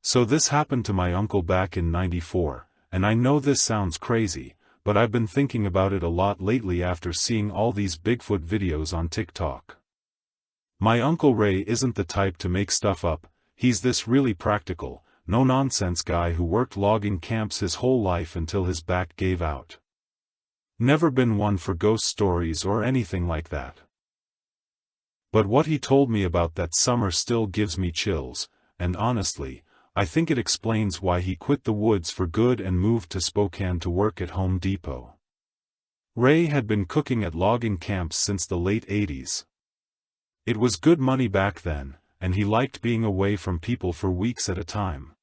So this happened to my uncle back in '94, and I know this sounds crazy, but I've been thinking about it a lot lately after seeing all these Bigfoot videos on TikTok. My Uncle Ray isn't the type to make stuff up, he's this really practical, no-nonsense guy who worked logging camps his whole life until his back gave out. Never been one for ghost stories or anything like that. But what he told me about that summer still gives me chills, and honestly, I think it explains why he quit the woods for good and moved to Spokane to work at Home Depot. Ray had been cooking at logging camps since the late '80s. It was good money back then, and he liked being away from people for weeks at a time.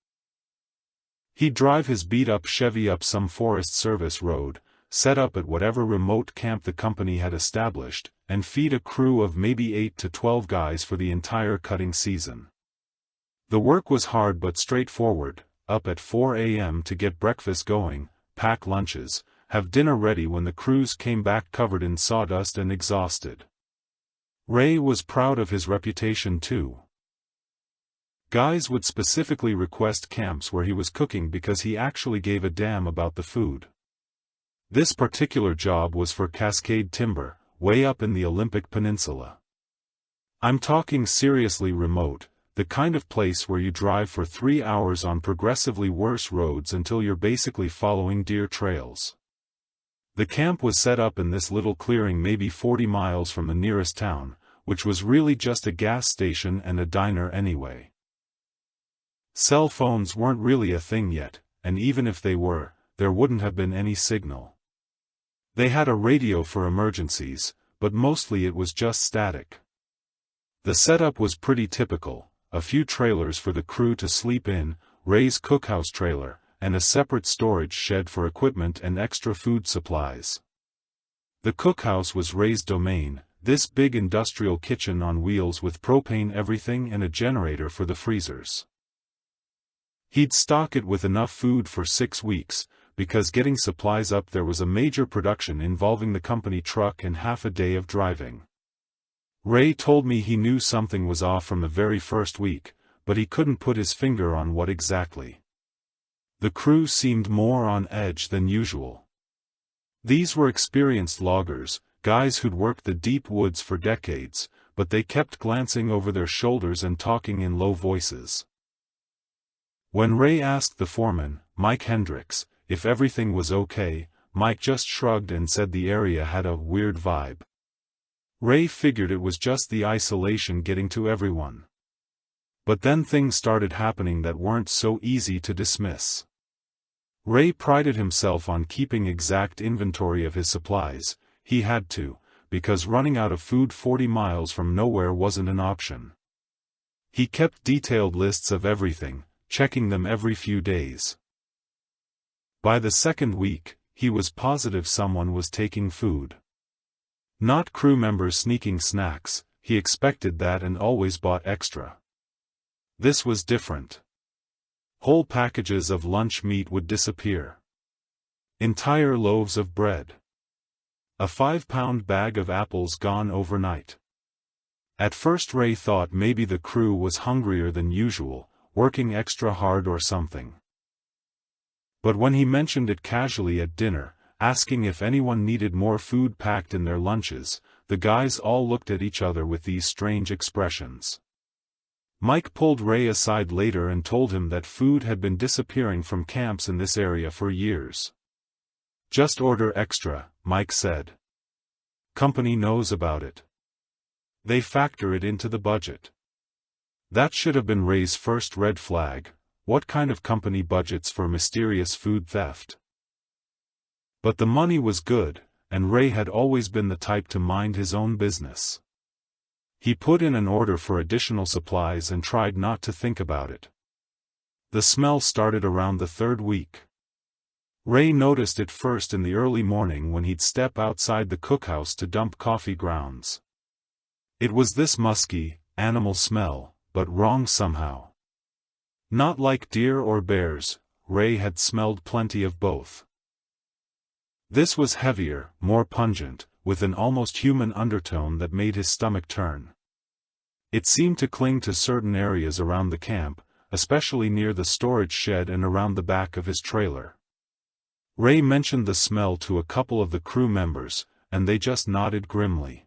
He'd drive his beat-up Chevy up some Forest Service road, set up at whatever remote camp the company had established, and feed a crew of maybe 8 to 12 guys for the entire cutting season. The work was hard but straightforward, up at 4 a.m. to get breakfast going, pack lunches, have dinner ready when the crews came back covered in sawdust and exhausted. Ray was proud of his reputation too. Guys would specifically request camps where he was cooking because he actually gave a damn about the food. This particular job was for Cascade Timber, way up in the Olympic Peninsula. I'm talking seriously remote, the kind of place where you drive for 3 hours on progressively worse roads until you're basically following deer trails. The camp was set up in this little clearing maybe 40 miles from the nearest town, which was really just a gas station and a diner anyway. Cell phones weren't really a thing yet, and even if they were, there wouldn't have been any signal. They had a radio for emergencies, but mostly it was just static. The setup was pretty typical. A few trailers for the crew to sleep in, Ray's cookhouse trailer, and a separate storage shed for equipment and extra food supplies. The cookhouse was Ray's domain, this big industrial kitchen on wheels with propane everything and a generator for the freezers. He'd stock it with enough food for 6 weeks, because getting supplies up there was a major production involving the company truck and half a day of driving. Ray told me he knew something was off from the very first week, but he couldn't put his finger on what exactly. The crew seemed more on edge than usual. These were experienced loggers, guys who'd worked the deep woods for decades, but they kept glancing over their shoulders and talking in low voices. When Ray asked the foreman, Mike Hendricks, if everything was okay, Mike just shrugged and said the area had a weird vibe. Ray figured it was just the isolation getting to everyone. But then things started happening that weren't so easy to dismiss. Ray prided himself on keeping exact inventory of his supplies. He had to, because running out of food 40 miles from nowhere wasn't an option. He kept detailed lists of everything, checking them every few days. By the second week, he was positive someone was taking food. Not crew members sneaking snacks, he expected that and always bought extra. This was different. Whole packages of lunch meat would disappear. Entire loaves of bread. A 5-pound bag of apples gone overnight. At first Ray thought maybe the crew was hungrier than usual, working extra hard or something. But when he mentioned it casually at dinner, asking if anyone needed more food packed in their lunches, the guys all looked at each other with these strange expressions. Mike pulled Ray aside later and told him that food had been disappearing from camps in this area for years. Just order extra, Mike said. Company knows about it. They factor it into the budget. That should have been Ray's first red flag. What kind of company budgets for mysterious food theft? But the money was good, and Ray had always been the type to mind his own business. He put in an order for additional supplies and tried not to think about it. The smell started around the 3rd week. Ray noticed it first in the early morning when he'd step outside the cookhouse to dump coffee grounds. It was this musky, animal smell, but wrong somehow. Not like deer or bears, Ray had smelled plenty of both. This was heavier, more pungent, with an almost human undertone that made his stomach turn. It seemed to cling to certain areas around the camp, especially near the storage shed and around the back of his trailer. Ray mentioned the smell to a couple of the crew members, and they just nodded grimly.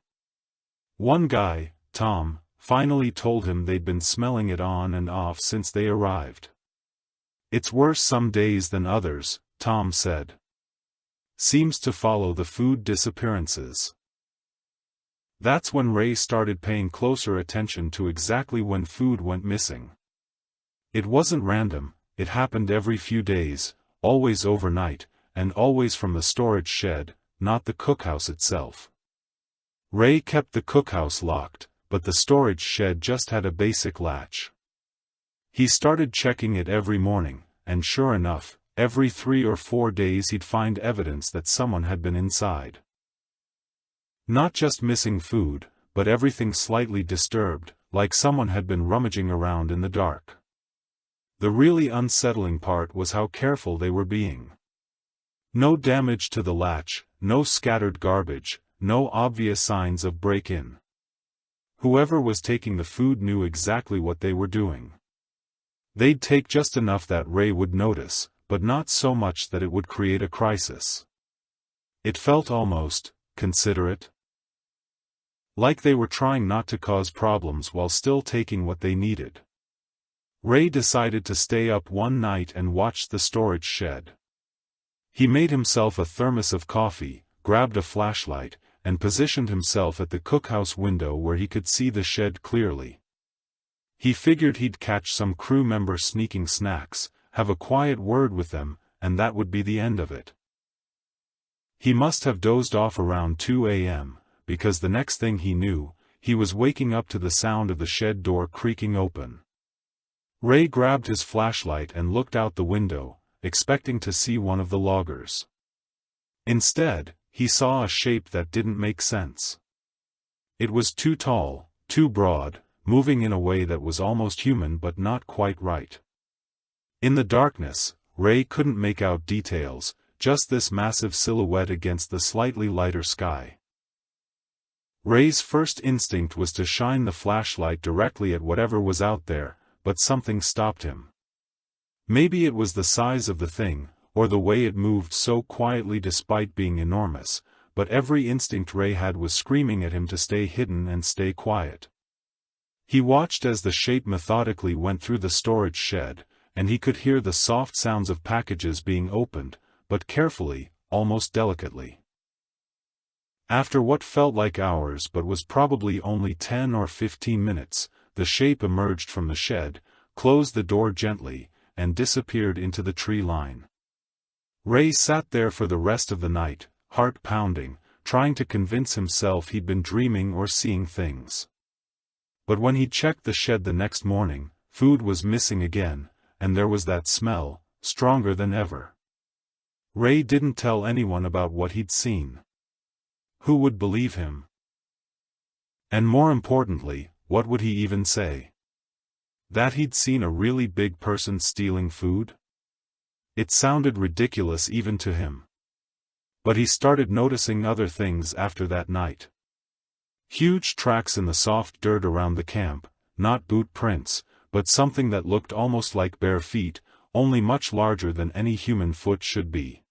One guy, Tom, finally told him they'd been smelling it on and off since they arrived. "It's worse some days than others," Tom said. "Seems to follow the food disappearances." That's when Ray started paying closer attention to exactly when food went missing. It wasn't random, it happened every few days, always overnight, and always from the storage shed, not the cookhouse itself. Ray kept the cookhouse locked, but the storage shed just had a basic latch. He started checking it every morning, and sure enough, every 3 or 4 days he'd find evidence that someone had been inside. Not just missing food, but everything slightly disturbed, like someone had been rummaging around in the dark. The really unsettling part was how careful they were being. No damage to the latch, no scattered garbage, no obvious signs of break-in. Whoever was taking the food knew exactly what they were doing. They'd take just enough that Ray would notice, but not so much that it would create a crisis. It felt almost considerate. Like they were trying not to cause problems while still taking what they needed. Ray decided to stay up one night and watch the storage shed. He made himself a thermos of coffee, grabbed a flashlight, and positioned himself at the cookhouse window where he could see the shed clearly. He figured he'd catch some crew member sneaking snacks, have a quiet word with them, and that would be the end of it. He must have dozed off around 2 a.m., because the next thing he knew, he was waking up to the sound of the shed door creaking open. Ray grabbed his flashlight and looked out the window, expecting to see one of the loggers. Instead, he saw a shape that didn't make sense. It was too tall, too broad, moving in a way that was almost human but not quite right. In the darkness, Ray couldn't make out details, just this massive silhouette against the slightly lighter sky. Ray's first instinct was to shine the flashlight directly at whatever was out there, but something stopped him. Maybe it was the size of the thing, or the way it moved so quietly despite being enormous, but every instinct Ray had was screaming at him to stay hidden and stay quiet. He watched as the shape methodically went through the storage shed, and he could hear the soft sounds of packages being opened, but carefully, almost delicately. After what felt like hours but was probably only 10 or 15 minutes, the shape emerged from the shed, closed the door gently, and disappeared into the tree line. Ray sat there for the rest of the night, heart pounding, trying to convince himself he'd been dreaming or seeing things. But when he checked the shed the next morning, food was missing again, and there was that smell, stronger than ever. Ray didn't tell anyone about what he'd seen. Who would believe him? And more importantly, what would he even say? That he'd seen a really big person stealing food? It sounded ridiculous even to him. But he started noticing other things after that night. Huge tracks in the soft dirt around the camp, not boot prints, but something that looked almost like bare feet, only much larger than any human foot should be.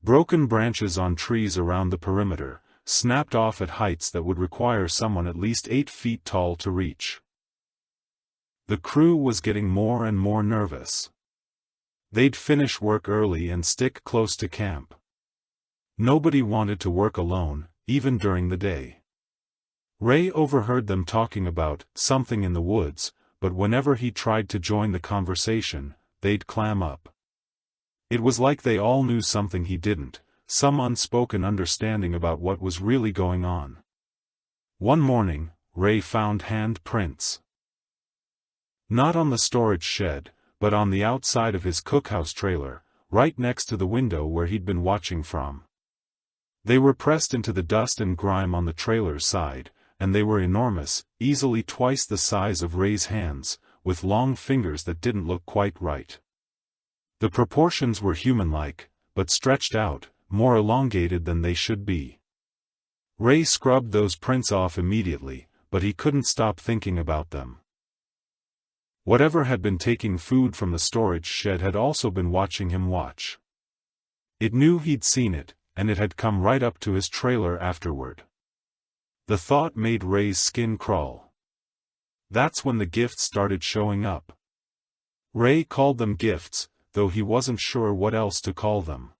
Broken branches on trees around the perimeter, snapped off at heights that would require someone at least 8 feet tall to reach. The crew was getting more and more nervous. They'd finish work early and stick close to camp. Nobody wanted to work alone, even during the day. Ray overheard them talking about something in the woods, but whenever he tried to join the conversation, they'd clam up. It was like they all knew something he didn't, some unspoken understanding about what was really going on. One morning, Ray found hand prints. Not on the storage shed, but on the outside of his cookhouse trailer, right next to the window where he'd been watching from. They were pressed into the dust and grime on the trailer's side, and they were enormous, easily twice the size of Ray's hands, with long fingers that didn't look quite right. The proportions were human-like, but stretched out, more elongated than they should be. Ray scrubbed those prints off immediately, but he couldn't stop thinking about them. Whatever had been taking food from the storage shed had also been watching him watch. It knew he'd seen it, and it had come right up to his trailer afterward. The thought made Ray's skin crawl. That's when the gifts started showing up. Ray called them gifts, though he wasn't sure what else to call them.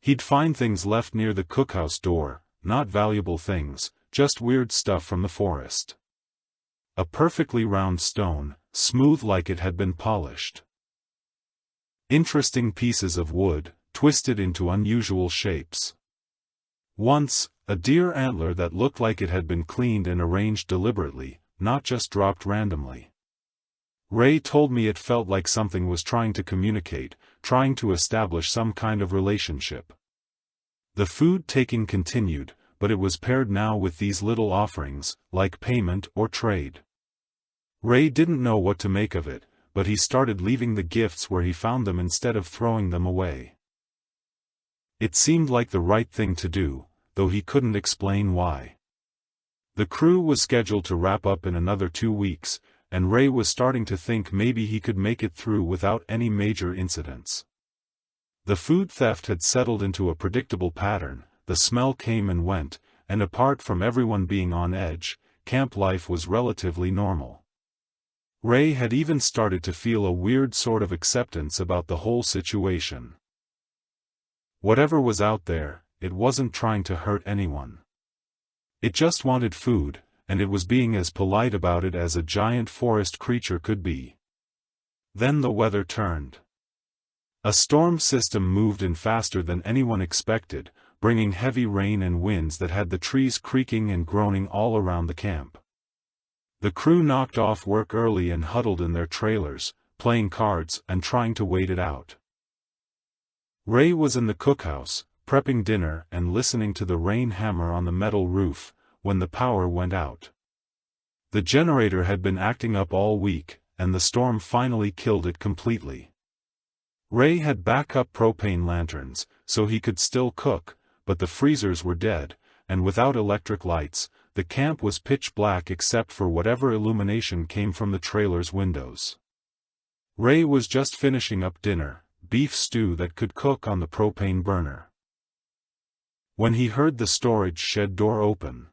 He'd find things left near the cookhouse door, not valuable things, just weird stuff from the forest. A perfectly round stone, smooth like it had been polished. Interesting pieces of wood, twisted into unusual shapes. Once, a deer antler that looked like it had been cleaned and arranged deliberately, not just dropped randomly. Ray told me it felt like something was trying to communicate, trying to establish some kind of relationship. The food-taking continued, but it was paired now with these little offerings, like payment or trade. Ray didn't know what to make of it, but he started leaving the gifts where he found them instead of throwing them away. It seemed like the right thing to do, though he couldn't explain why. The crew was scheduled to wrap up in another 2 weeks, and Ray was starting to think maybe he could make it through without any major incidents. The food theft had settled into a predictable pattern, the smell came and went, and apart from everyone being on edge, camp life was relatively normal. Ray had even started to feel a weird sort of acceptance about the whole situation. Whatever was out there, it wasn't trying to hurt anyone. It just wanted food, and it was being as polite about it as a giant forest creature could be. Then the weather turned. A storm system moved in faster than anyone expected, bringing heavy rain and winds that had the trees creaking and groaning all around the camp. The crew knocked off work early and huddled in their trailers, playing cards and trying to wait it out. Ray was in the cookhouse, prepping dinner and listening to the rain hammer on the metal roof, when the power went out. The generator had been acting up all week, and the storm finally killed it completely. Ray had backup propane lanterns, so he could still cook, but the freezers were dead, and without electric lights, the camp was pitch black except for whatever illumination came from the trailer's windows. Ray was just finishing up dinner, beef stew that could cook on the propane burner, when he heard the storage shed door open.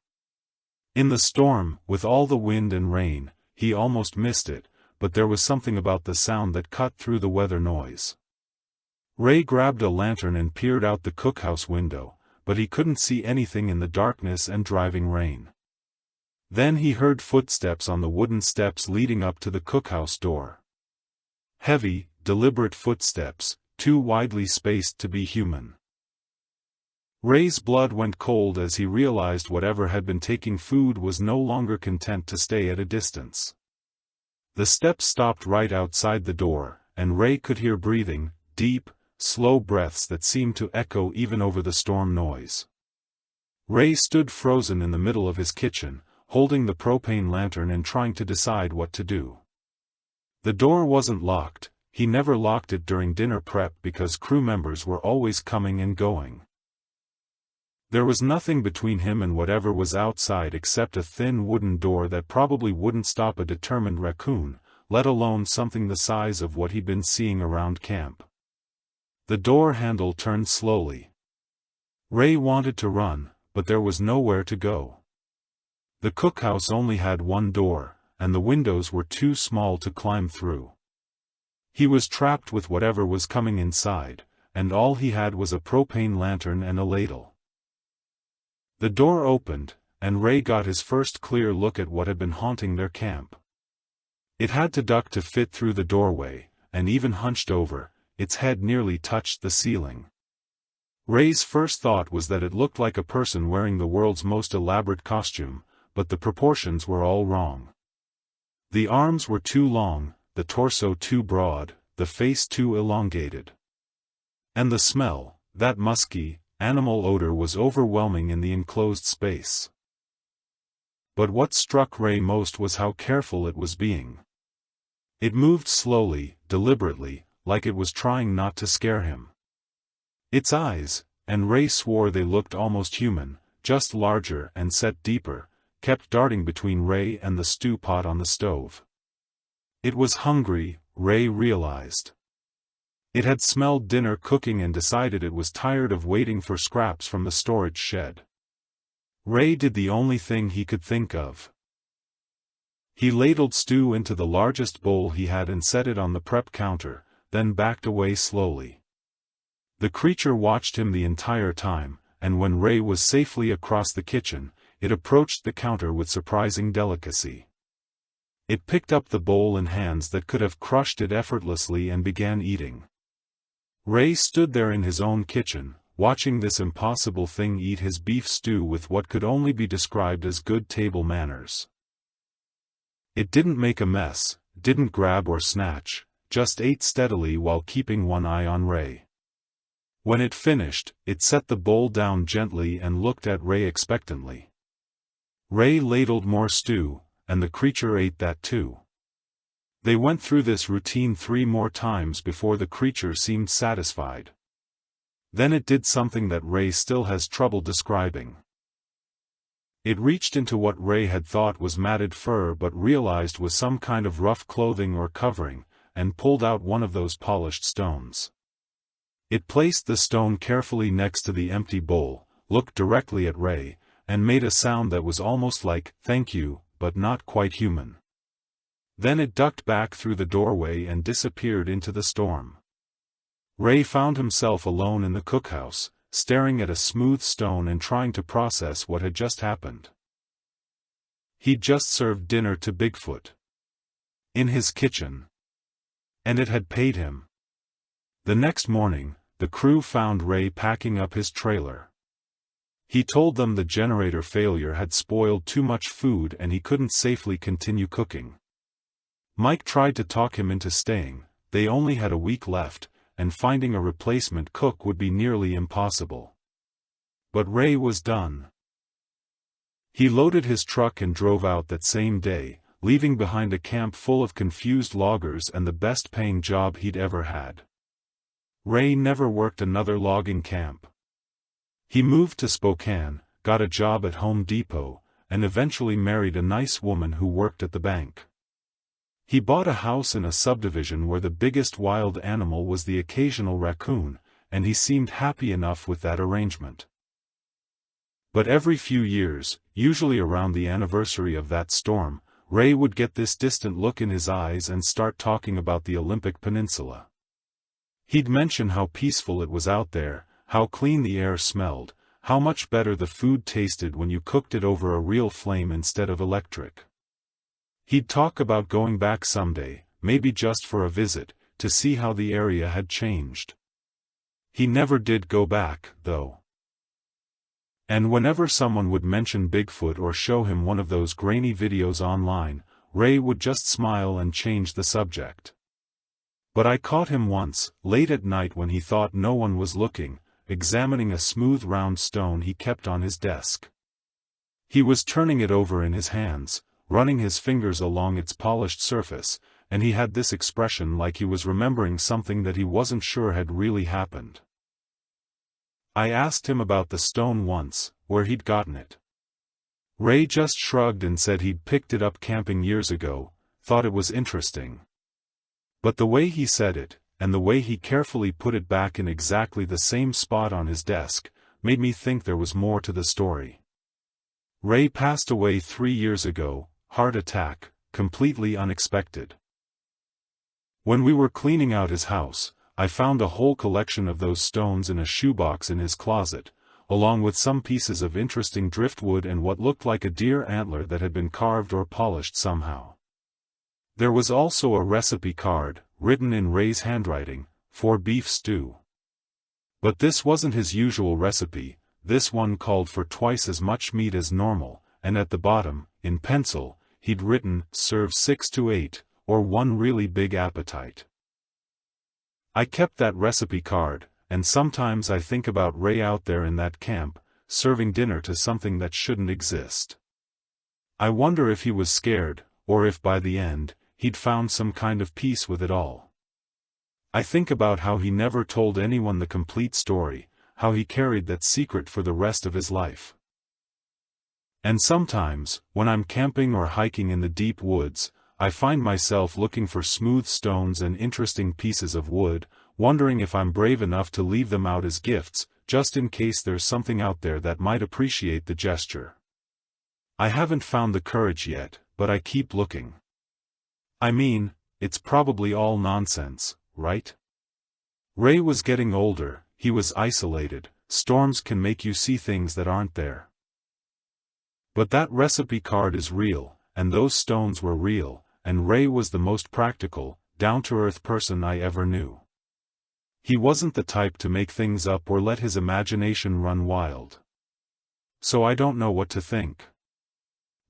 In the storm, with all the wind and rain, he almost missed it, but there was something about the sound that cut through the weather noise. Ray grabbed a lantern and peered out the cookhouse window, but he couldn't see anything in the darkness and driving rain. Then he heard footsteps on the wooden steps leading up to the cookhouse door. Heavy, deliberate footsteps, too widely spaced to be human. Ray's blood went cold as he realized whatever had been taking food was no longer content to stay at a distance. The steps stopped right outside the door, and Ray could hear breathing, deep, slow breaths that seemed to echo even over the storm noise. Ray stood frozen in the middle of his kitchen, holding the propane lantern and trying to decide what to do. The door wasn't locked. He never locked it during dinner prep because crew members were always coming and going. There was nothing between him and whatever was outside except a thin wooden door that probably wouldn't stop a determined raccoon, let alone something the size of what he'd been seeing around camp. The door handle turned slowly. Ray wanted to run, but there was nowhere to go. The cookhouse only had one door, and the windows were too small to climb through. He was trapped with whatever was coming inside, and all he had was a propane lantern and a ladle. The door opened, and Ray got his first clear look at what had been haunting their camp. It had to duck to fit through the doorway, and even hunched over, its head nearly touched the ceiling. Ray's first thought was that it looked like a person wearing the world's most elaborate costume, but the proportions were all wrong. The arms were too long, the torso too broad, the face too elongated. And the smell, that musky, animal odor was overwhelming in the enclosed space. But what struck Ray most was how careful it was being. It moved slowly, deliberately, like it was trying not to scare him. Its eyes, and Ray swore they looked almost human, just larger and set deeper, kept darting between Ray and the stew pot on the stove. It was hungry, Ray realized. It had smelled dinner cooking and decided it was tired of waiting for scraps from the storage shed. Ray did the only thing he could think of. He ladled stew into the largest bowl he had and set it on the prep counter, then backed away slowly. The creature watched him the entire time, and when Ray was safely across the kitchen, it approached the counter with surprising delicacy. It picked up the bowl in hands that could have crushed it effortlessly and began eating. Ray stood there in his own kitchen, watching this impossible thing eat his beef stew with what could only be described as good table manners. It didn't make a mess, didn't grab or snatch, just ate steadily while keeping one eye on Ray. When it finished, it set the bowl down gently and looked at Ray expectantly. Ray ladled more stew, and the creature ate that too. They went through this routine 3 more times before the creature seemed satisfied. Then it did something that Ray still has trouble describing. It reached into what Ray had thought was matted fur but realized was some kind of rough clothing or covering, and pulled out one of those polished stones. It placed the stone carefully next to the empty bowl, looked directly at Ray, and made a sound that was almost like, "Thank you," but not quite human. Then it ducked back through the doorway and disappeared into the storm. Ray found himself alone in the cookhouse, staring at a smooth stone and trying to process what had just happened. He'd just served dinner to Bigfoot. In his kitchen. And it had paid him. The next morning, the crew found Ray packing up his trailer. He told them the generator failure had spoiled too much food and he couldn't safely continue cooking. Mike tried to talk him into staying, they only had a week left, and finding a replacement cook would be nearly impossible. But Ray was done. He loaded his truck and drove out that same day, leaving behind a camp full of confused loggers and the best-paying job he'd ever had. Ray never worked another logging camp. He moved to Spokane, got a job at Home Depot, and eventually married a nice woman who worked at the bank. He bought a house in a subdivision where the biggest wild animal was the occasional raccoon, and he seemed happy enough with that arrangement. But every few years, usually around the anniversary of that storm, Ray would get this distant look in his eyes and start talking about the Olympic Peninsula. He'd mention how peaceful it was out there, how clean the air smelled, how much better the food tasted when you cooked it over a real flame instead of electric. He'd talk about going back someday, maybe just for a visit, to see how the area had changed. He never did go back, though. And whenever someone would mention Bigfoot or show him one of those grainy videos online, Ray would just smile and change the subject. But I caught him once, late at night when he thought no one was looking, examining a smooth round stone he kept on his desk. He was turning it over in his hands, running his fingers along its polished surface, and he had this expression like he was remembering something that he wasn't sure had really happened. I asked him about the stone once, where he'd gotten it. Ray just shrugged and said he'd picked it up camping years ago, thought it was interesting. But the way he said it, and the way he carefully put it back in exactly the same spot on his desk, made me think there was more to the story. Ray passed away 3 years ago, heart attack, completely unexpected. When we were cleaning out his house, I found a whole collection of those stones in a shoebox in his closet, along with some pieces of interesting driftwood and what looked like a deer antler that had been carved or polished somehow. There was also a recipe card, written in Ray's handwriting, for beef stew. But this wasn't his usual recipe, this one called for twice as much meat as normal, and at the bottom, in pencil, he'd written, "Serve 6 to 8, or one really big appetite." I kept that recipe card, and sometimes I think about Ray out there in that camp, serving dinner to something that shouldn't exist. I wonder if he was scared, or if by the end, he'd found some kind of peace with it all. I think about how he never told anyone the complete story, how he carried that secret for the rest of his life. And sometimes, when I'm camping or hiking in the deep woods, I find myself looking for smooth stones and interesting pieces of wood, wondering if I'm brave enough to leave them out as gifts, just in case there's something out there that might appreciate the gesture. I haven't found the courage yet, but I keep looking. I mean, it's probably all nonsense, right? Ray was getting older, he was isolated, storms can make you see things that aren't there. But that recipe card is real, and those stones were real, and Ray was the most practical, down-to-earth person I ever knew. He wasn't the type to make things up or let his imagination run wild. So I don't know what to think.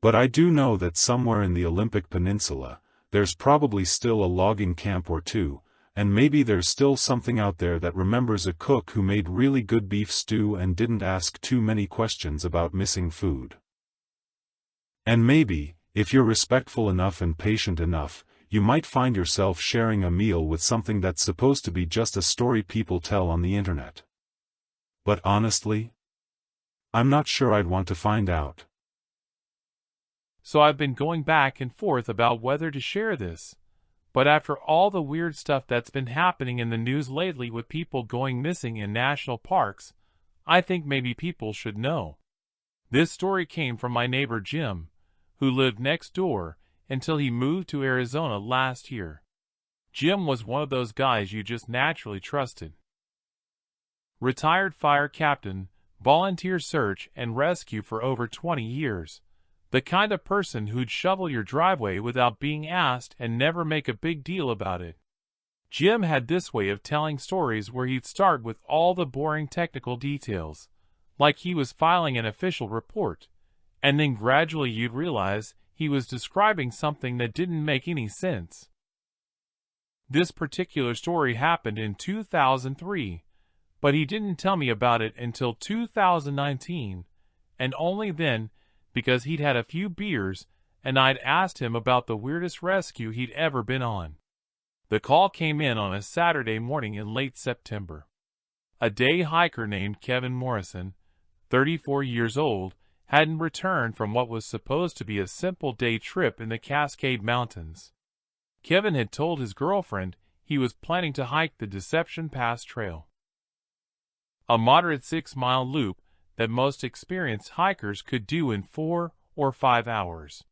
But I do know that somewhere in the Olympic Peninsula, there's probably still a logging camp or two, and maybe there's still something out there that remembers a cook who made really good beef stew and didn't ask too many questions about missing food. And maybe, if you're respectful enough and patient enough, you might find yourself sharing a meal with something that's supposed to be just a story people tell on the internet. But honestly, I'm not sure I'd want to find out. So I've been going back and forth about whether to share this. But after all the weird stuff that's been happening in the news lately with people going missing in national parks, I think maybe people should know. This story came from my neighbor Jim, who lived next door until he moved to Arizona last year. Jim was one of those guys you just naturally trusted. Retired fire captain, volunteer search and rescue for over 20 years. The kind of person who'd shovel your driveway without being asked and never make a big deal about it. Jim had this way of telling stories where he'd start with all the boring technical details, like he was filing an official report, and then gradually you'd realize he was describing something that didn't make any sense. This particular story happened in 2003, but he didn't tell me about it until 2019, and only then because he'd had a few beers and I'd asked him about the weirdest rescue he'd ever been on. The call came in on a Saturday morning in late September. A day hiker named Kevin Morrison, 34 years old, hadn't returned from what was supposed to be a simple day trip in the Cascade Mountains. Kevin had told his girlfriend he was planning to hike the Deception Pass Trail, a moderate 6-mile loop that most experienced hikers could do in 4 or 5 hours.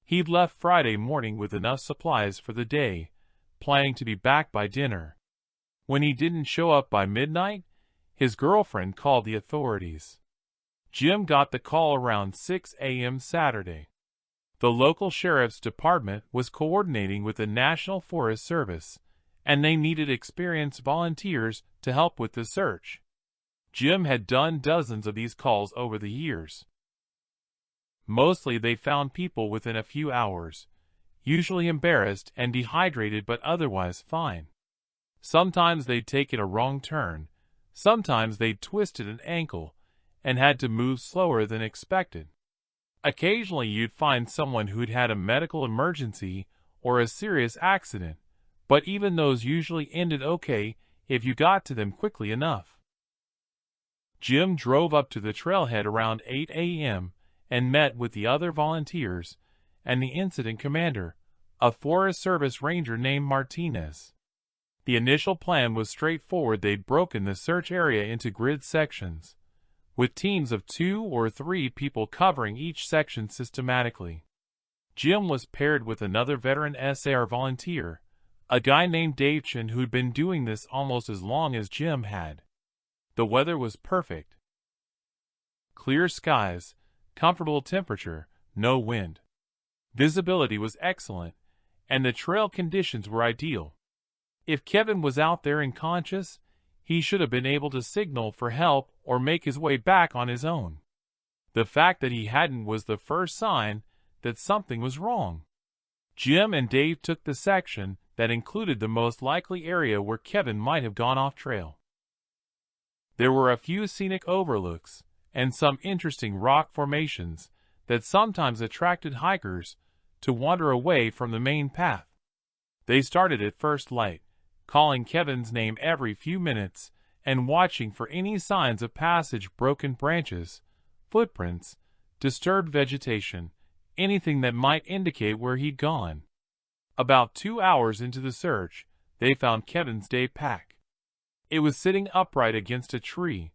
He'd left Friday morning with enough supplies for the day, planning to be back by dinner. When he didn't show up by midnight, his girlfriend called the authorities. Jim got the call around 6 a.m. Saturday. The local sheriff's department was coordinating with the National Forest Service, and they needed experienced volunteers to help with the search. Jim had done dozens of these calls over the years. Mostly they found people within a few hours, usually embarrassed and dehydrated but otherwise fine. Sometimes they'd taken a wrong turn, sometimes they'd twisted an ankle and had to move slower than expected. Occasionally you'd find someone who'd had a medical emergency or a serious accident, but even those usually ended okay if you got to them quickly enough. Jim drove up to the trailhead around 8 a.m. and met with the other volunteers and the incident commander, a Forest Service ranger named Martinez. The initial plan was straightforward. They'd broken the search area into grid sections, with teams of 2 or 3 people covering each section systematically. Jim was paired with another veteran SAR volunteer, a guy named Dave Chen who'd been doing this almost as long as Jim had. The weather was perfect. Clear skies, comfortable temperature, no wind. Visibility was excellent, and the trail conditions were ideal. If Kevin was out there and conscious, he should have been able to signal for help or make his way back on his own. The fact that he hadn't was the first sign that something was wrong. Jim and Dave took the section that included the most likely area where Kevin might have gone off trail. There were a few scenic overlooks and some interesting rock formations that sometimes attracted hikers to wander away from the main path. They started at first light, calling Kevin's name every few minutes and watching for any signs of passage, broken branches, footprints, disturbed vegetation, anything that might indicate where he'd gone. About 2 hours into the search, they found Kevin's day pack. It was sitting upright against a tree,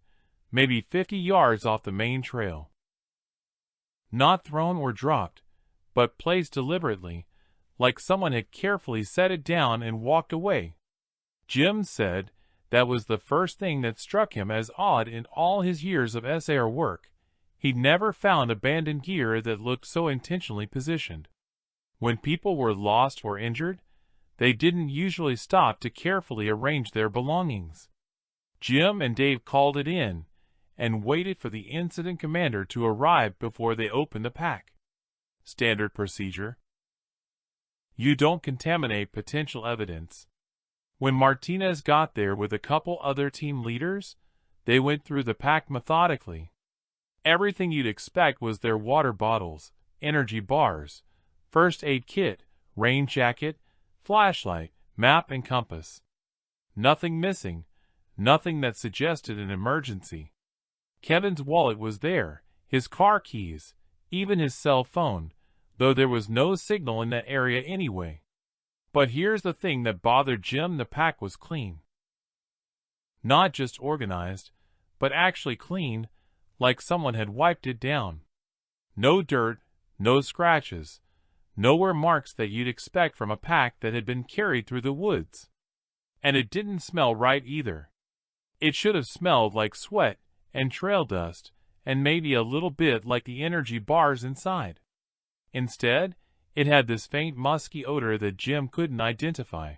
maybe 50 yards off the main trail. Not thrown or dropped, but placed deliberately, like someone had carefully set it down and walked away. Jim said that was the first thing that struck him as odd in all his years of SAR work. He'd never found abandoned gear that looked so intentionally positioned. When people were lost or injured, they didn't usually stop to carefully arrange their belongings. Jim and Dave called it in and waited for the incident commander to arrive before they opened the pack. Standard procedure. You don't contaminate potential evidence. When Martinez got there with a couple other team leaders, they went through the pack methodically. Everything you'd expect was their water bottles, energy bars, first aid kit, rain jacket, flashlight, map and compass. Nothing missing, nothing that suggested an emergency. Kevin's wallet was there, his car keys, even his cell phone, though there was no signal in that area anyway. But here's the thing that bothered Jim: the pack was clean. Not just organized, but actually clean, like someone had wiped it down. No dirt, no scratches, nowhere marks that you'd expect from a pack that had been carried through the woods. And it didn't smell right either. It should have smelled like sweat and trail dust, and maybe a little bit like the energy bars inside. Instead, it had this faint musky odor that Jim couldn't identify.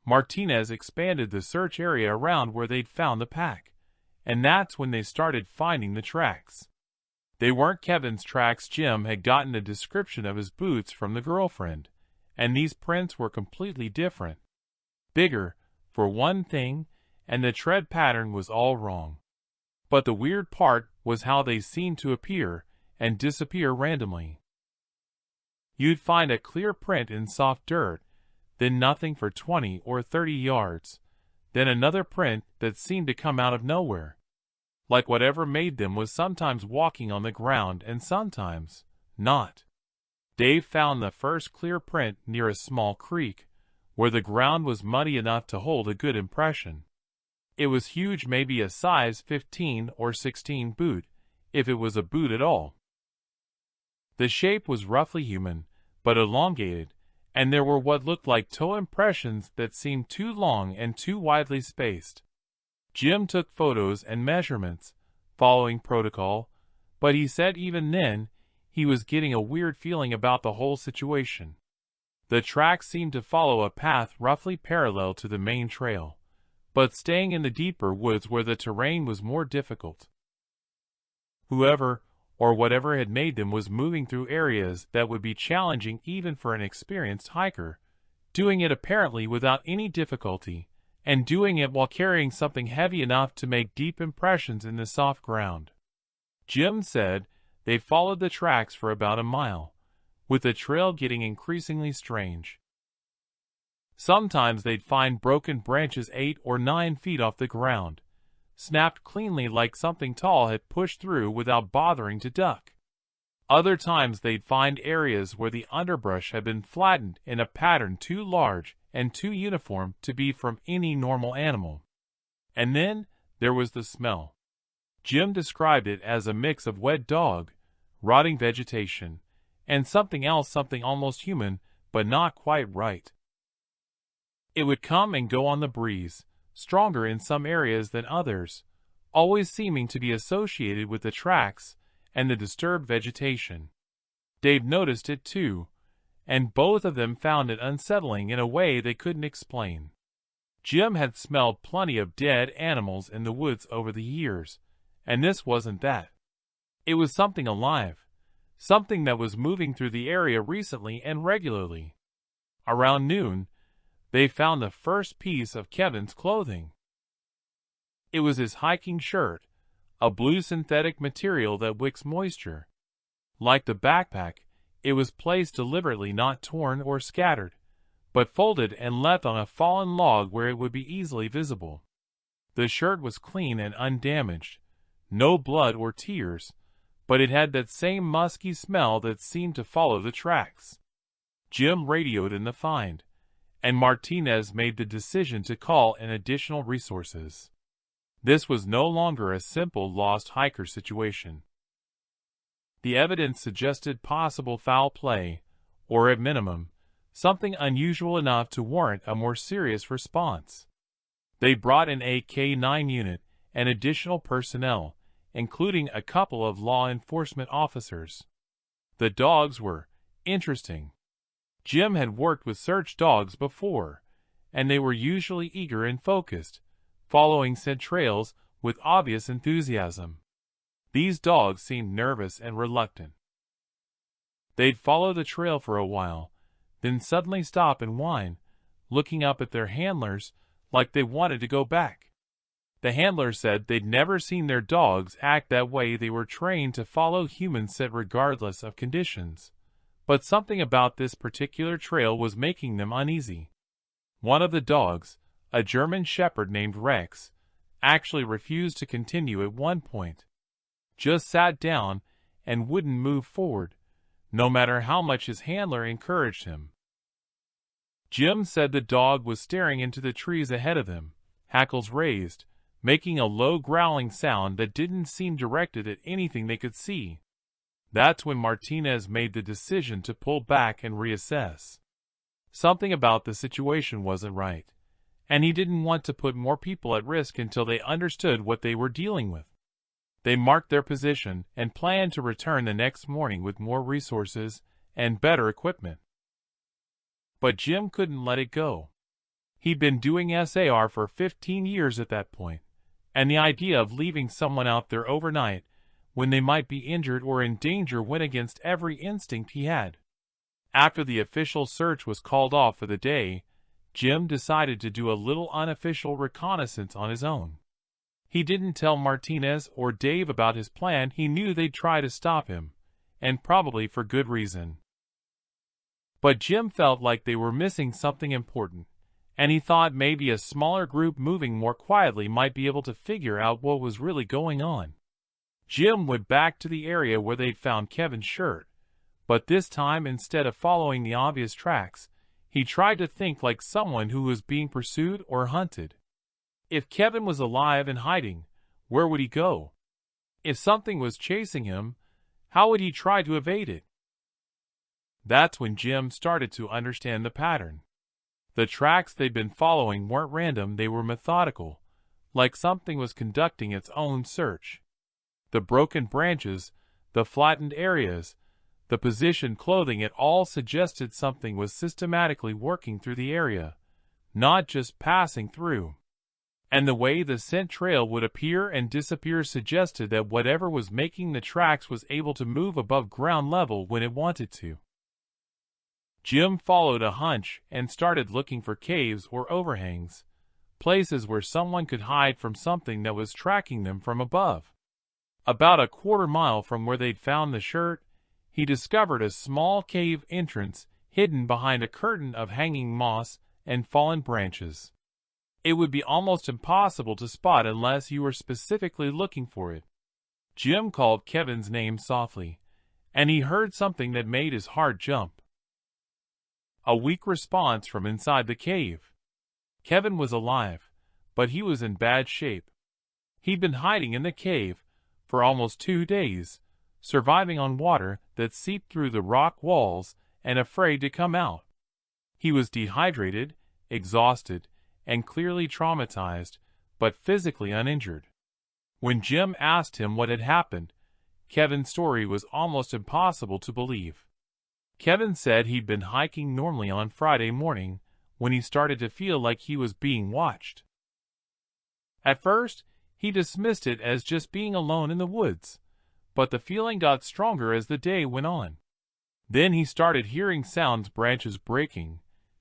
Martinez expanded the search area around where they'd found the pack, and that's when they started finding the tracks. They weren't Kevin's tracks. Jim had gotten a description of his boots from the girlfriend, and these prints were completely different. Bigger, for one thing, and the tread pattern was all wrong. But the weird part was how they seemed to appear and disappear randomly. You'd find a clear print in soft dirt, then nothing for 20 or 30 yards, then another print that seemed to come out of nowhere. Like whatever made them was sometimes walking on the ground and sometimes not. Dave found the first clear print near a small creek, where the ground was muddy enough to hold a good impression. It was huge, maybe a size 15 or 16 boot, if it was a boot at all. The shape was roughly human, but elongated, and there were what looked like toe impressions that seemed too long and too widely spaced. Jim took photos and measurements, following protocol, but he said even then, he was getting a weird feeling about the whole situation. The tracks seemed to follow a path roughly parallel to the main trail, but staying in the deeper woods where the terrain was more difficult. Whoever or whatever had made them was moving through areas that would be challenging even for an experienced hiker, doing it apparently without any difficulty, and doing it while carrying something heavy enough to make deep impressions in the soft ground. Jim said they followed the tracks for about a mile, with the trail getting increasingly strange. Sometimes they'd find broken branches 8 or 9 feet off the ground, snapped cleanly like something tall had pushed through without bothering to duck. Other times they'd find areas where the underbrush had been flattened in a pattern too large and too uniform to be from any normal animal. And then there was the smell. Jim described it as a mix of wet dog, rotting vegetation, and something else, something almost human, but not quite right. It would come and go on the breeze, stronger in some areas than others, always seeming to be associated with the tracks and the disturbed vegetation. Dave noticed it too, and both of them found it unsettling in a way they couldn't explain. Jim had smelled plenty of dead animals in the woods over the years, and this wasn't that. It was something alive, something that was moving through the area recently and regularly. Around noon, they found the first piece of Kevin's clothing. It was his hiking shirt, a blue synthetic material that wicks moisture. Like the backpack, it was placed deliberately, not torn or scattered, but folded and left on a fallen log where it would be easily visible. The shirt was clean and undamaged, no blood or tears, but it had that same musky smell that seemed to follow the tracks. Jim radioed in the find, and Martinez made the decision to call in additional resources. This was no longer a simple lost hiker situation. The evidence suggested possible foul play, or at minimum, something unusual enough to warrant a more serious response. They brought in a K-9 unit and additional personnel, including a couple of law enforcement officers. The dogs were interesting. Jim had worked with search dogs before, and they were usually eager and focused, following scent trails with obvious enthusiasm. These dogs seemed nervous and reluctant. They'd follow the trail for a while, then suddenly stop and whine, looking up at their handlers like they wanted to go back. The handlers said they'd never seen their dogs act that way. They were trained to follow human scent regardless of conditions, but something about this particular trail was making them uneasy. One of the dogs, a German shepherd named Rex, actually refused to continue at one point. Just sat down and wouldn't move forward, no matter how much his handler encouraged him. Jim said the dog was staring into the trees ahead of him, hackles raised, making a low growling sound that didn't seem directed at anything they could see. That's when Martinez made the decision to pull back and reassess. Something about the situation wasn't right, and he didn't want to put more people at risk until they understood what they were dealing with. They marked their position and planned to return the next morning with more resources and better equipment. But Jim couldn't let it go. He'd been doing SAR for 15 years at that point, and the idea of leaving someone out there overnight when they might be injured or in danger went against every instinct he had. After the official search was called off for the day, Jim decided to do a little unofficial reconnaissance on his own. He didn't tell Martinez or Dave about his plan. He knew they'd try to stop him, and probably for good reason. But Jim felt like they were missing something important, and he thought maybe a smaller group moving more quietly might be able to figure out what was really going on. Jim went back to the area where they'd found Kevin's shirt, but this time, instead of following the obvious tracks, he tried to think like someone who was being pursued or hunted. If Kevin was alive and hiding, where would he go? If something was chasing him, how would he try to evade it? That's when Jim started to understand the pattern. The tracks they'd been following weren't random, they were methodical, like something was conducting its own search. The broken branches, the flattened areas, the positioned clothing, it all suggested something was systematically working through the area, not just passing through. And the way the scent trail would appear and disappear suggested that whatever was making the tracks was able to move above ground level when it wanted to. Jim followed a hunch and started looking for caves or overhangs, places where someone could hide from something that was tracking them from above. About a quarter mile from where they'd found the shirt, he discovered a small cave entrance hidden behind a curtain of hanging moss and fallen branches. It would be almost impossible to spot unless you were specifically looking for it. Jim called Kevin's name softly, and he heard something that made his heart jump. A weak response from inside the cave. Kevin was alive, but he was in bad shape. He'd been hiding in the cave for almost 2 days, surviving on water that seeped through the rock walls and afraid to come out. He was dehydrated, exhausted, and clearly traumatized, but physically uninjured. When Jim asked him what had happened, Kevin's story was almost impossible to believe. Kevin said he'd been hiking normally on Friday morning when he started to feel like he was being watched. At first, he dismissed it as just being alone in the woods, but the feeling got stronger as the day went on. Then he started hearing sounds, branches breaking,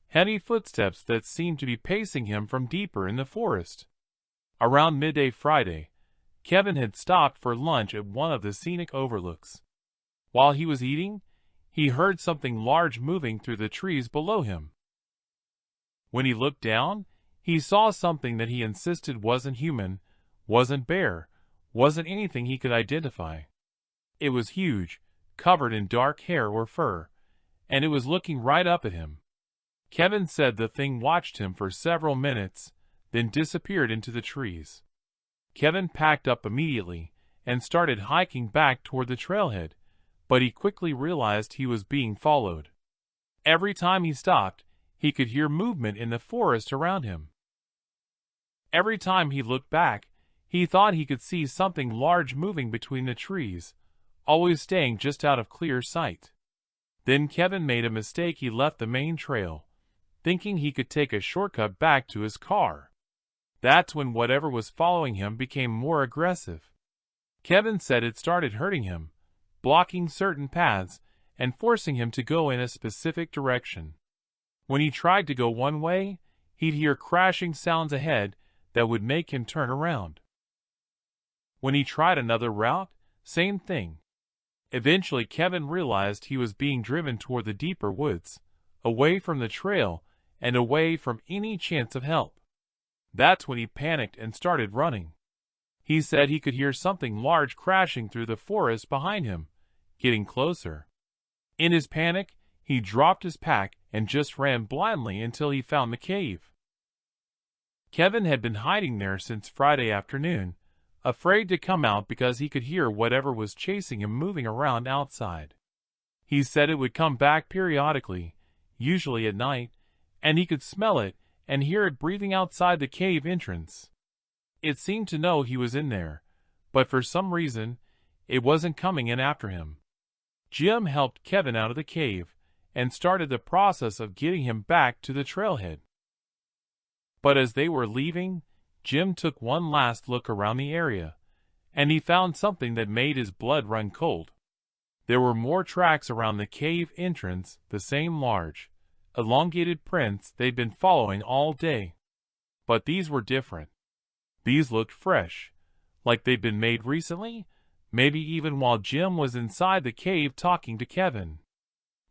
heavy footsteps that seemed to be pacing him from deeper in the forest. Around midday Friday, Kevin had stopped for lunch at one of the scenic overlooks. While he was eating, he heard something large moving through the trees below him. When he looked down, he saw something that he insisted wasn't human, wasn't bear, wasn't anything he could identify. It was huge, covered in dark hair or fur, and it was looking right up at him. Kevin said the thing watched him for several minutes, then disappeared into the trees. Kevin packed up immediately and started hiking back toward the trailhead, but he quickly realized he was being followed. Every time he stopped, he could hear movement in the forest around him. Every time he looked back, he thought he could see something large moving between the trees, always staying just out of clear sight. Then Kevin made a mistake. He left the main trail, thinking he could take a shortcut back to his car. That's when whatever was following him became more aggressive. Kevin said it started hurting him, blocking certain paths and forcing him to go in a specific direction. When he tried to go one way, he'd hear crashing sounds ahead that would make him turn around. When he tried another route, same thing. Eventually, Kevin realized he was being driven toward the deeper woods, away from the trail and away from any chance of help. That's when he panicked and started running. He said he could hear something large crashing through the forest behind him, getting closer. In his panic, he dropped his pack and just ran blindly until he found the cave. Kevin had been hiding there since Friday afternoon, afraid to come out because he could hear whatever was chasing him moving around outside. He said it would come back periodically, usually at night, and he could smell it and hear it breathing outside the cave entrance. It seemed to know he was in there, but for some reason, it wasn't coming in after him. Jim helped Kevin out of the cave and started the process of getting him back to the trailhead. But as they were leaving, Jim took one last look around the area, and he found something that made his blood run cold. There were more tracks around the cave entrance, the same large, elongated prints they'd been following all day. But these were different. These looked fresh, like they'd been made recently, maybe even while Jim was inside the cave talking to Kevin.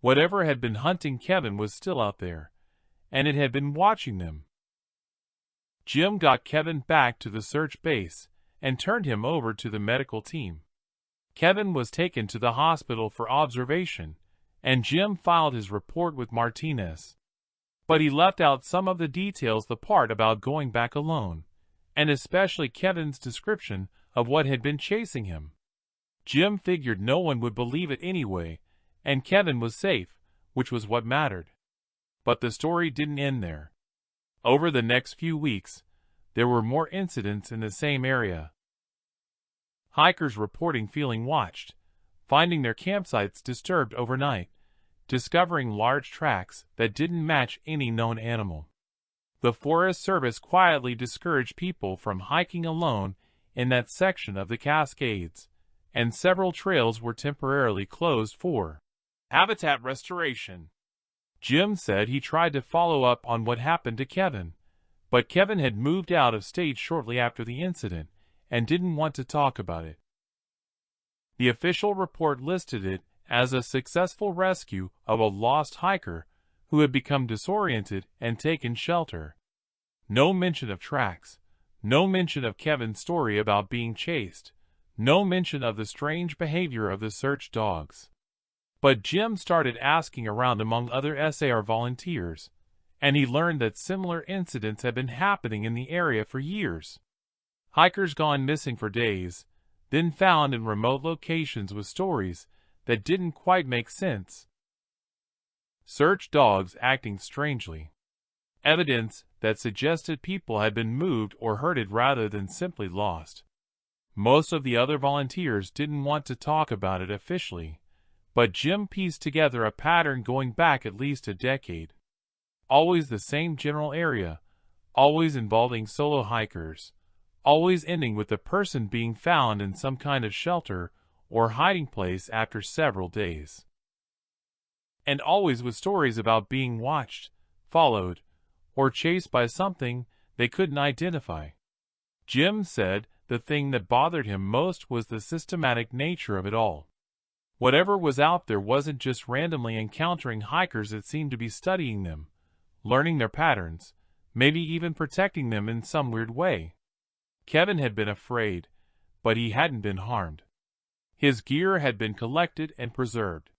Whatever had been hunting Kevin was still out there, and it had been watching them. Jim got Kevin back to the search base and turned him over to the medical team. Kevin was taken to the hospital for observation, and Jim filed his report with Martinez. But he left out some of the details, the part about going back alone, and especially Kevin's description of what had been chasing him. Jim figured no one would believe it anyway, and Kevin was safe, which was what mattered. But the story didn't end there. Over the next few weeks, there were more incidents in the same area. Hikers reporting feeling watched, finding their campsites disturbed overnight, discovering large tracks that didn't match any known animal. The Forest Service quietly discouraged people from hiking alone in that section of the Cascades, and several trails were temporarily closed for habitat restoration. Jim said he tried to follow up on what happened to Kevin, but Kevin had moved out of state shortly after the incident and didn't want to talk about it. The official report listed it as a successful rescue of a lost hiker who had become disoriented and taken shelter. No mention of tracks, no mention of Kevin's story about being chased, no mention of the strange behavior of the search dogs. But Jim started asking around among other SAR volunteers, and he learned that similar incidents had been happening in the area for years. Hikers gone missing for days, then found in remote locations with stories that didn't quite make sense. Search dogs acting strangely. Evidence that suggested people had been moved or hurted rather than simply lost. Most of the other volunteers didn't want to talk about it officially, but Jim pieced together a pattern going back at least a decade. Always the same general area, always involving solo hikers, always ending with the person being found in some kind of shelter or hiding place after several days. And always with stories about being watched, followed, or chased by something they couldn't identify. Jim said the thing that bothered him most was the systematic nature of it all. Whatever was out there wasn't just randomly encountering hikers, it seemed to be studying them, learning their patterns, maybe even protecting them in some weird way. Kevin had been afraid, but he hadn't been harmed. His gear had been collected and preserved.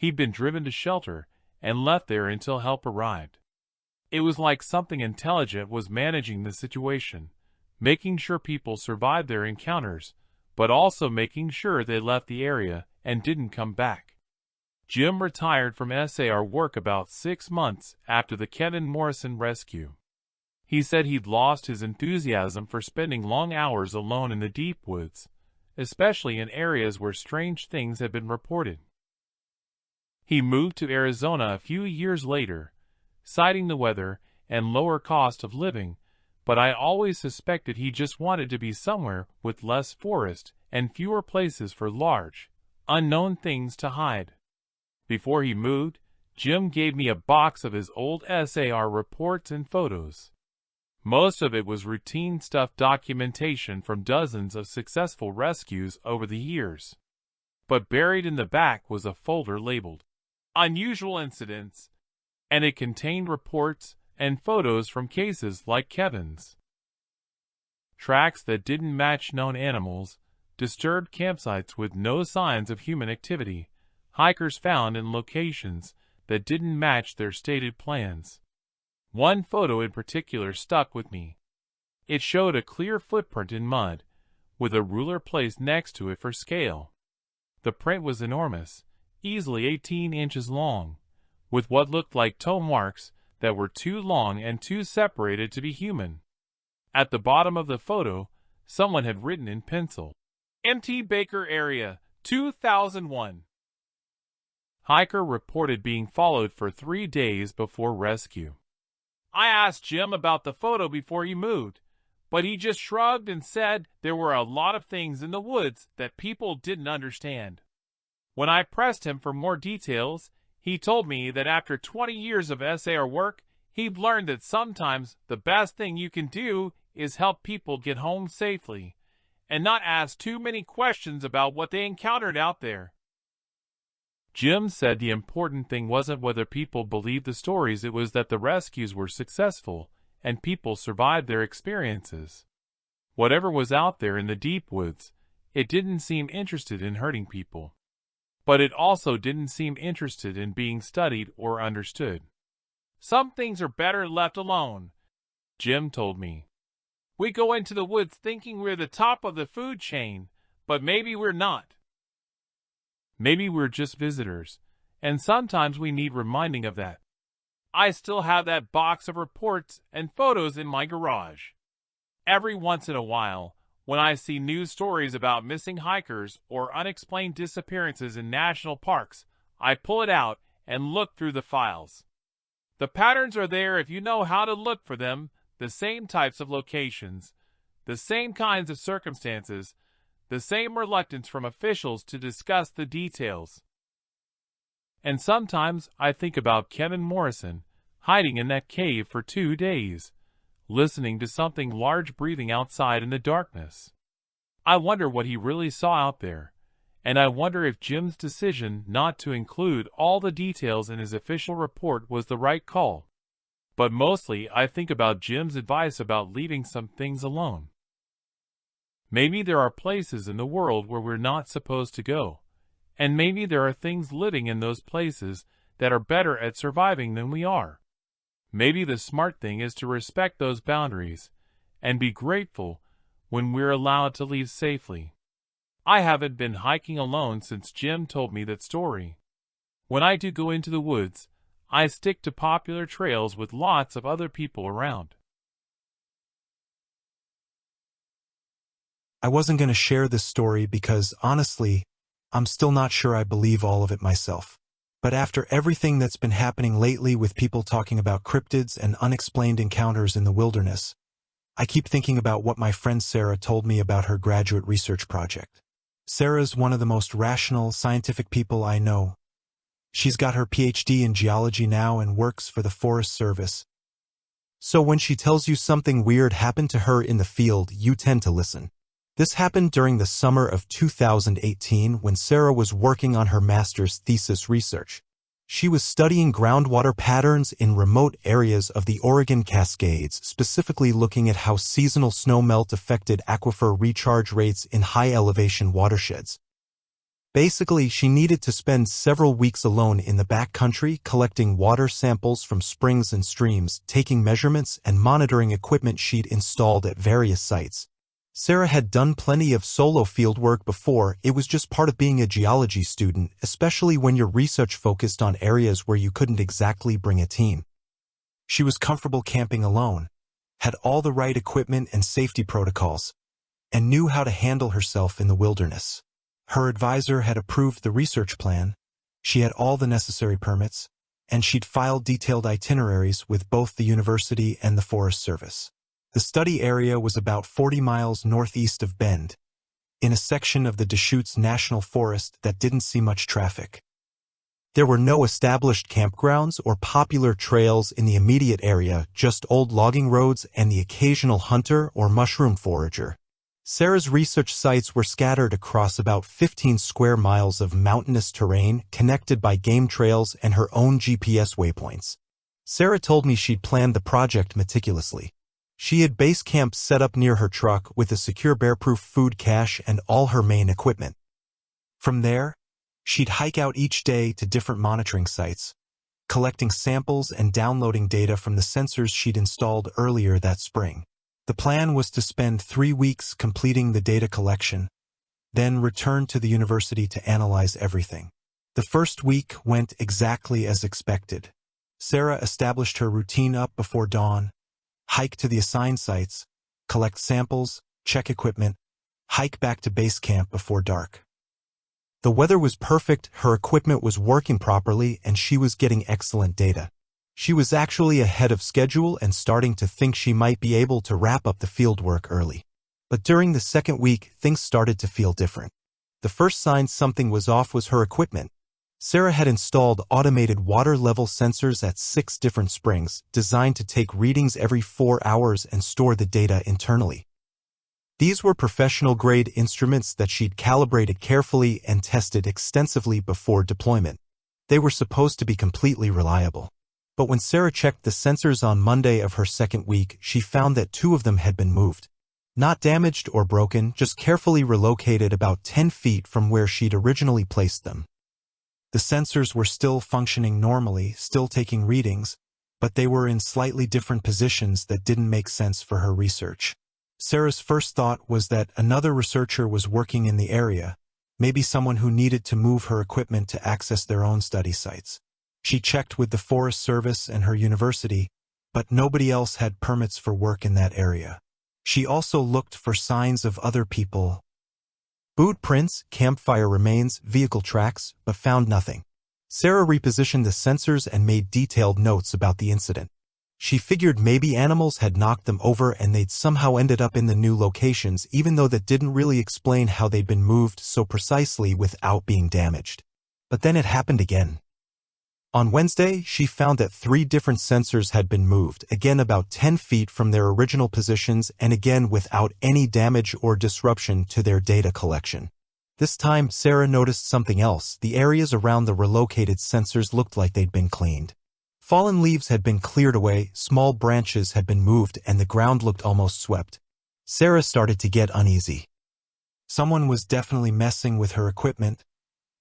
He'd been driven to shelter and left there until help arrived. It was like something intelligent was managing the situation, making sure people survived their encounters, but also making sure they left the area and didn't come back. Jim retired from SAR work about 6 months after the Kevin Morrison rescue. He said he'd lost his enthusiasm for spending long hours alone in the deep woods, especially in areas where strange things had been reported. He moved to Arizona a few years later, citing the weather and lower cost of living, but I always suspected he just wanted to be somewhere with less forest and fewer places for large, unknown things to hide. Before he moved, Jim gave me a box of his old SAR reports and photos. Most of it was routine stuff, documentation from dozens of successful rescues over the years. But buried in the back was a folder labeled Unusual Incidents, and it contained reports and photos from cases like Kevin's. Tracks that didn't match known animals, disturbed campsites with no signs of human activity, hikers found in locations that didn't match their stated plans. One photo in particular stuck with me. It showed a clear footprint in mud, with a ruler placed next to it for scale. The print was enormous, easily 18 inches long, with what looked like toe marks that were too long and too separated to be human. At the bottom of the photo, someone had written in pencil, "MT Baker Area, 2001. Hiker reported being followed for 3 days before rescue. I asked Jim about the photo before he moved, but he just shrugged and said there were a lot of things in the woods that people didn't understand. When I pressed him for more details, he told me that after 20 years of SAR work, he'd learned that sometimes the best thing you can do is help people get home safely, and not ask too many questions about what they encountered out there. Jim said the important thing wasn't whether people believed the stories, it was that the rescues were successful and people survived their experiences. Whatever was out there in the deep woods, it didn't seem interested in hurting people. But it also didn't seem interested in being studied or understood. Some things are better left alone, Jim told me. We go into the woods thinking we're the top of the food chain, but maybe we're not. Maybe we're just visitors, and sometimes we need reminding of that. I still have that box of reports and photos in my garage. Every once in a while, when I see news stories about missing hikers or unexplained disappearances in national parks, I pull it out and look through the files. The patterns are there if you know how to look for them, the same types of locations, the same kinds of circumstances, the same reluctance from officials to discuss the details. And sometimes I think about Kevin Morrison, hiding in that cave for 2 days, listening to something large breathing outside in the darkness. I wonder what he really saw out there, and I wonder if Jim's decision not to include all the details in his official report was the right call. But mostly I think about Jim's advice about leaving some things alone. Maybe there are places in the world where we're not supposed to go, and maybe there are things living in those places that are better at surviving than we are. Maybe the smart thing is to respect those boundaries and be grateful when we're allowed to leave safely. I haven't been hiking alone since Jim told me that story. When I do go into the woods, I stick to popular trails with lots of other people around. I wasn't going to share this story because, honestly, I'm still not sure I believe all of it myself. But after everything that's been happening lately with people talking about cryptids and unexplained encounters in the wilderness, I keep thinking about what my friend Sarah told me about her graduate research project. Sarah's one of the most rational, scientific people I know. She's got her PhD in geology now and works for the Forest Service. So when she tells you something weird happened to her in the field, you tend to listen. This happened during the summer of 2018 when Sarah was working on her master's thesis research. She was studying groundwater patterns in remote areas of the Oregon Cascades, specifically looking at how seasonal snowmelt affected aquifer recharge rates in high-elevation watersheds. Basically, she needed to spend several weeks alone in the backcountry collecting water samples from springs and streams, taking measurements, and monitoring equipment she'd installed at various sites. Sarah had done plenty of solo fieldwork before. It was just part of being a geology student, especially when your research focused on areas where you couldn't exactly bring a team. She was comfortable camping alone, had all the right equipment and safety protocols, and knew how to handle herself in the wilderness. Her advisor had approved the research plan, she had all the necessary permits, and she'd filed detailed itineraries with both the university and the Forest Service. The study area was about 40 miles northeast of Bend, in a section of the Deschutes National Forest that didn't see much traffic. There were no established campgrounds or popular trails in the immediate area, just old logging roads and the occasional hunter or mushroom forager. Sarah's research sites were scattered across about 15 square miles of mountainous terrain connected by game trails and her own GPS waypoints. Sarah told me she'd planned the project meticulously. She had base camp set up near her truck with a secure bear-proof food cache and all her main equipment. From there, she'd hike out each day to different monitoring sites, collecting samples and downloading data from the sensors she'd installed earlier that spring. The plan was to spend 3 weeks completing the data collection, then return to the university to analyze everything. The first week went exactly as expected. Sarah established her routine up before dawn, hike to the assigned sites, collect samples, check equipment, hike back to base camp before dark. The weather was perfect, her equipment was working properly, and she was getting excellent data. She was actually ahead of schedule and starting to think she might be able to wrap up the fieldwork early. But during the second week, things started to feel different. The first sign something was off was her equipment. Sarah had installed automated water level sensors at 6 different springs, designed to take readings every 4 hours and store the data internally. These were professional-grade instruments that she'd calibrated carefully and tested extensively before deployment. They were supposed to be completely reliable. But when Sarah checked the sensors on Monday of her second week, she found that 2 of them had been moved. Not damaged or broken, just carefully relocated about 10 feet from where she'd originally placed them. The sensors were still functioning normally, still taking readings, but they were in slightly different positions that didn't make sense for her research. Sarah's first thought was that another researcher was working in the area, maybe someone who needed to move her equipment to access their own study sites. She checked with the Forest Service and her university, but nobody else had permits for work in that area. She also looked for signs of other people. Boot prints, campfire remains, vehicle tracks, but found nothing. Sarah repositioned the sensors and made detailed notes about the incident. She figured maybe animals had knocked them over and they'd somehow ended up in the new locations, even though that didn't really explain how they'd been moved so precisely without being damaged. But then it happened again. On Wednesday, she found that 3 different sensors had been moved, again about 10 feet from their original positions and again without any damage or disruption to their data collection. This time, Sarah noticed something else. The areas around the relocated sensors looked like they'd been cleaned. Fallen leaves had been cleared away, small branches had been moved, and the ground looked almost swept. Sarah started to get uneasy. Someone was definitely messing with her equipment,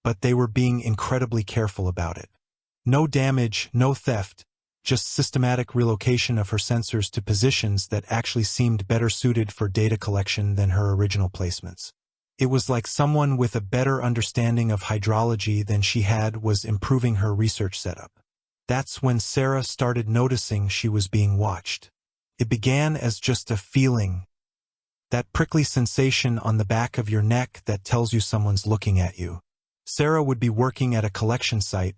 but they were being incredibly careful about it. No damage, no theft, just systematic relocation of her sensors to positions that actually seemed better suited for data collection than her original placements. It was like someone with a better understanding of hydrology than she had was improving her research setup. That's when Sarah started noticing she was being watched. It began as just a feeling, that prickly sensation on the back of your neck that tells you someone's looking at you. Sarah would be working at a collection site,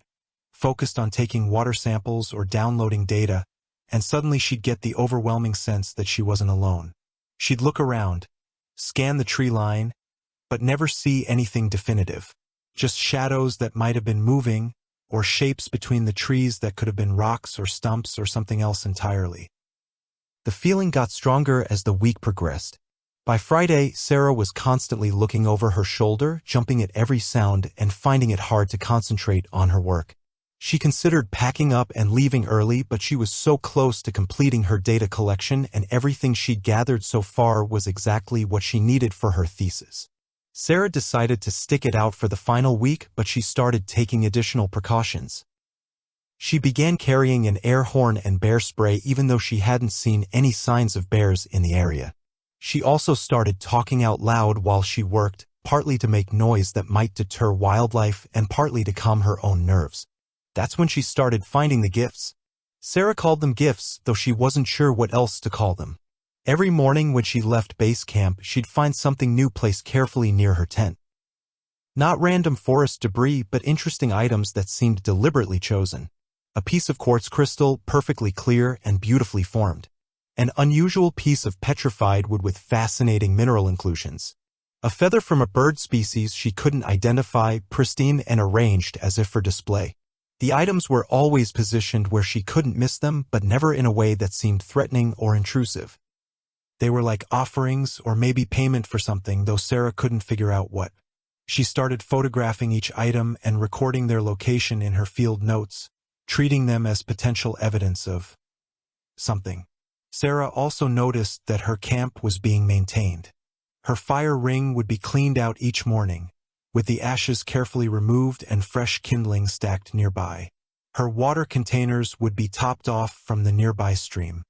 focused on taking water samples or downloading data, and suddenly she'd get the overwhelming sense that she wasn't alone. She'd look around, scan the tree line, but never see anything definitive. Just shadows that might have been moving, or shapes between the trees that could have been rocks or stumps or something else entirely. The feeling got stronger as the week progressed. By Friday, Sarah was constantly looking over her shoulder, jumping at every sound, and finding it hard to concentrate on her work. She considered packing up and leaving early, but she was so close to completing her data collection and everything she'd gathered so far was exactly what she needed for her thesis. Sarah decided to stick it out for the final week, but she started taking additional precautions. She began carrying an air horn and bear spray even though she hadn't seen any signs of bears in the area. She also started talking out loud while she worked, partly to make noise that might deter wildlife and partly to calm her own nerves. That's when she started finding the gifts. Sarah called them gifts, though she wasn't sure what else to call them. Every morning when she left base camp, she'd find something new placed carefully near her tent. Not random forest debris, but interesting items that seemed deliberately chosen. A piece of quartz crystal, perfectly clear and beautifully formed. An unusual piece of petrified wood with fascinating mineral inclusions. A feather from a bird species she couldn't identify, pristine and arranged as if for display. The items were always positioned where she couldn't miss them, but never in a way that seemed threatening or intrusive. They were like offerings or maybe payment for something, though Sarah couldn't figure out what. She started photographing each item and recording their location in her field notes, treating them as potential evidence of something. Sarah also noticed that her camp was being maintained. Her fire ring would be cleaned out each morning, with the ashes carefully removed and fresh kindling stacked nearby. Her water containers would be topped off from the nearby stream.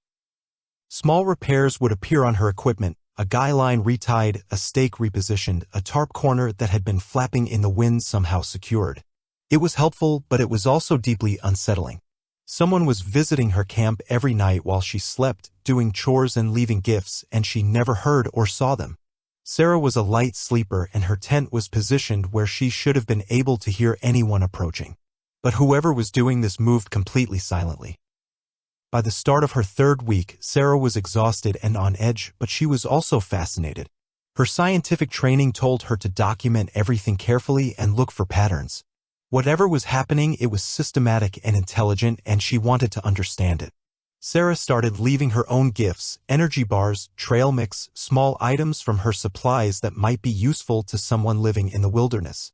Small repairs would appear on her equipment, a guy line retied, a stake repositioned, a tarp corner that had been flapping in the wind somehow secured. It was helpful, but it was also deeply unsettling. Someone was visiting her camp every night while she slept, doing chores and leaving gifts, and she never heard or saw them. Sarah was a light sleeper and her tent was positioned where she should have been able to hear anyone approaching. But whoever was doing this moved completely silently. By the start of her third week, Sarah was exhausted and on edge, but she was also fascinated. Her scientific training told her to document everything carefully and look for patterns. Whatever was happening, it was systematic and intelligent, and she wanted to understand it. Sarah started leaving her own gifts, energy bars, trail mix, small items from her supplies that might be useful to someone living in the wilderness.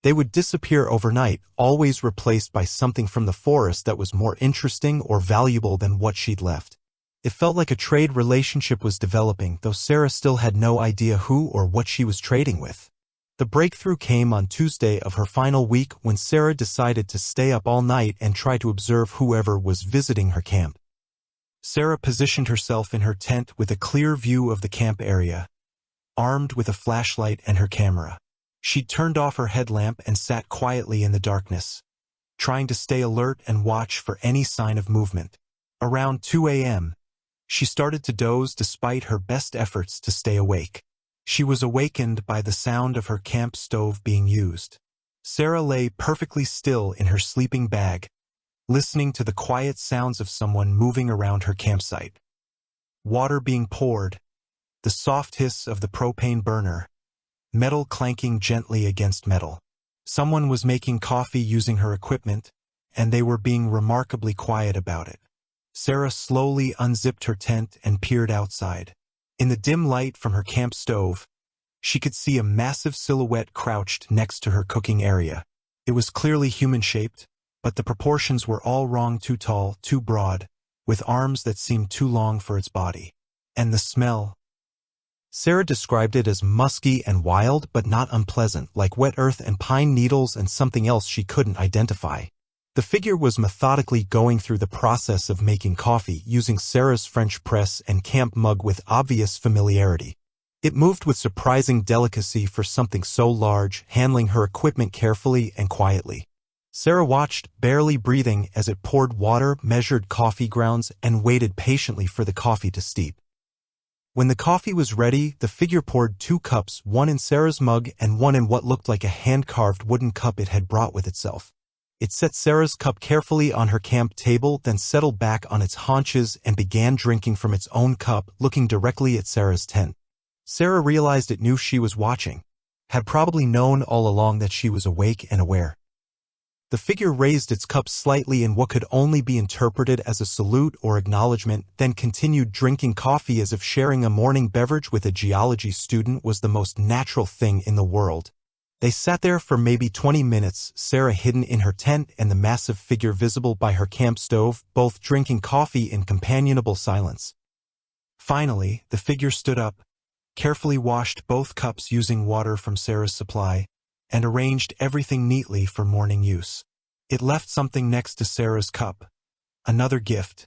They would disappear overnight, always replaced by something from the forest that was more interesting or valuable than what she'd left. It felt like a trade relationship was developing, though Sarah still had no idea who or what she was trading with. The breakthrough came on Tuesday of her final week when Sarah decided to stay up all night and try to observe whoever was visiting her camp. Sarah positioned herself in her tent with a clear view of the camp area, armed with a flashlight and her camera. She turned off her headlamp and sat quietly in the darkness, trying to stay alert and watch for any sign of movement. Around 2 a.m., she started to doze despite her best efforts to stay awake. She was awakened by the sound of her camp stove being used. Sarah lay perfectly still in her sleeping bag, listening to the quiet sounds of someone moving around her campsite. Water being poured, the soft hiss of the propane burner, metal clanking gently against metal. Someone was making coffee using her equipment, and they were being remarkably quiet about it. Sarah slowly unzipped her tent and peered outside. In the dim light from her camp stove, she could see a massive silhouette crouched next to her cooking area. It was clearly human-shaped, but the proportions were all wrong, too tall, too broad, with arms that seemed too long for its body. And the smell. Sarah described it as musky and wild, but not unpleasant, like wet earth and pine needles and something else she couldn't identify. The figure was methodically going through the process of making coffee using Sarah's French press and camp mug with obvious familiarity. It moved with surprising delicacy for something so large, handling her equipment carefully and quietly. Sarah watched, barely breathing, as it poured water, measured coffee grounds, and waited patiently for the coffee to steep. When the coffee was ready, the figure poured 2 cups, one in Sarah's mug and one in what looked like a hand-carved wooden cup it had brought with itself. It set Sarah's cup carefully on her camp table, then settled back on its haunches and began drinking from its own cup, looking directly at Sarah's tent. Sarah realized it knew she was watching, had probably known all along that she was awake and aware. The figure raised its cup slightly in what could only be interpreted as a salute or acknowledgement, then continued drinking coffee as if sharing a morning beverage with a geology student was the most natural thing in the world. They sat there for maybe 20 minutes, Sarah hidden in her tent and the massive figure visible by her camp stove, both drinking coffee in companionable silence. Finally, the figure stood up, carefully washed both cups using water from Sarah's supply, and arranged everything neatly for morning use. It left something next to Sarah's cup, another gift,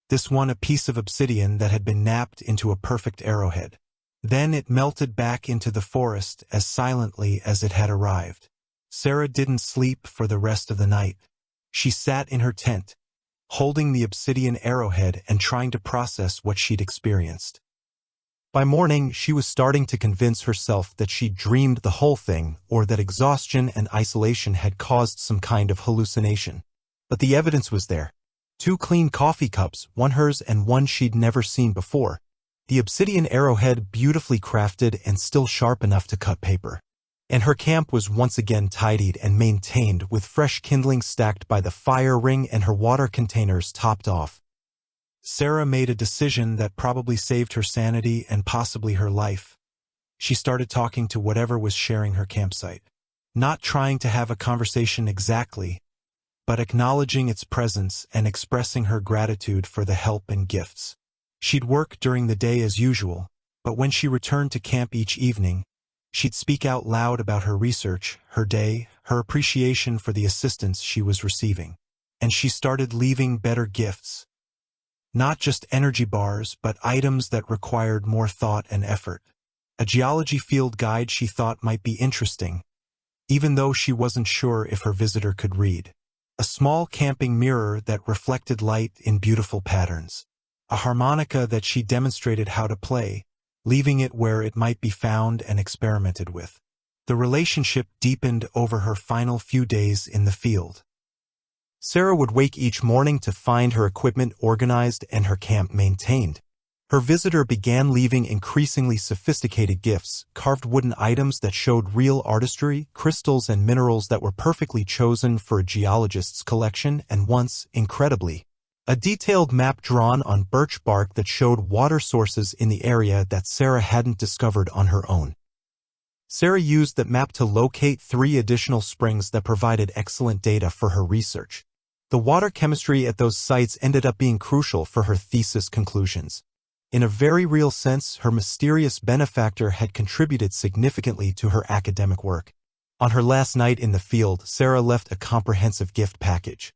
this one a piece of obsidian that had been knapped into a perfect arrowhead. Then it melted back into the forest as silently as it had arrived. Sarah didn't sleep for the rest of the night. She sat in her tent, holding the obsidian arrowhead and trying to process what she'd experienced. By morning, she was starting to convince herself that she'd dreamed the whole thing or that exhaustion and isolation had caused some kind of hallucination. But the evidence was there. 2 clean coffee cups, one hers and one she'd never seen before. The obsidian arrowhead beautifully crafted and still sharp enough to cut paper. And her camp was once again tidied and maintained with fresh kindling stacked by the fire ring and her water containers topped off. Sarah made a decision that probably saved her sanity and possibly her life. She started talking to whatever was sharing her campsite. Not trying to have a conversation exactly, but acknowledging its presence and expressing her gratitude for the help and gifts. She'd work during the day as usual, but when she returned to camp each evening, she'd speak out loud about her research, her day, her appreciation for the assistance she was receiving. And she started leaving better gifts. Not just energy bars, but items that required more thought and effort. A geology field guide she thought might be interesting, even though she wasn't sure if her visitor could read. A small camping mirror that reflected light in beautiful patterns. A harmonica that she demonstrated how to play, leaving it where it might be found and experimented with. The relationship deepened over her final few days in the field. Sarah would wake each morning to find her equipment organized and her camp maintained. Her visitor began leaving increasingly sophisticated gifts, carved wooden items that showed real artistry, crystals and minerals that were perfectly chosen for a geologist's collection, and once, incredibly, a detailed map drawn on birch bark that showed water sources in the area that Sarah hadn't discovered on her own. Sarah used that map to locate 3 additional springs that provided excellent data for her research. The water chemistry at those sites ended up being crucial for her thesis conclusions. In a very real sense, her mysterious benefactor had contributed significantly to her academic work. On her last night in the field, Sarah left a comprehensive gift package.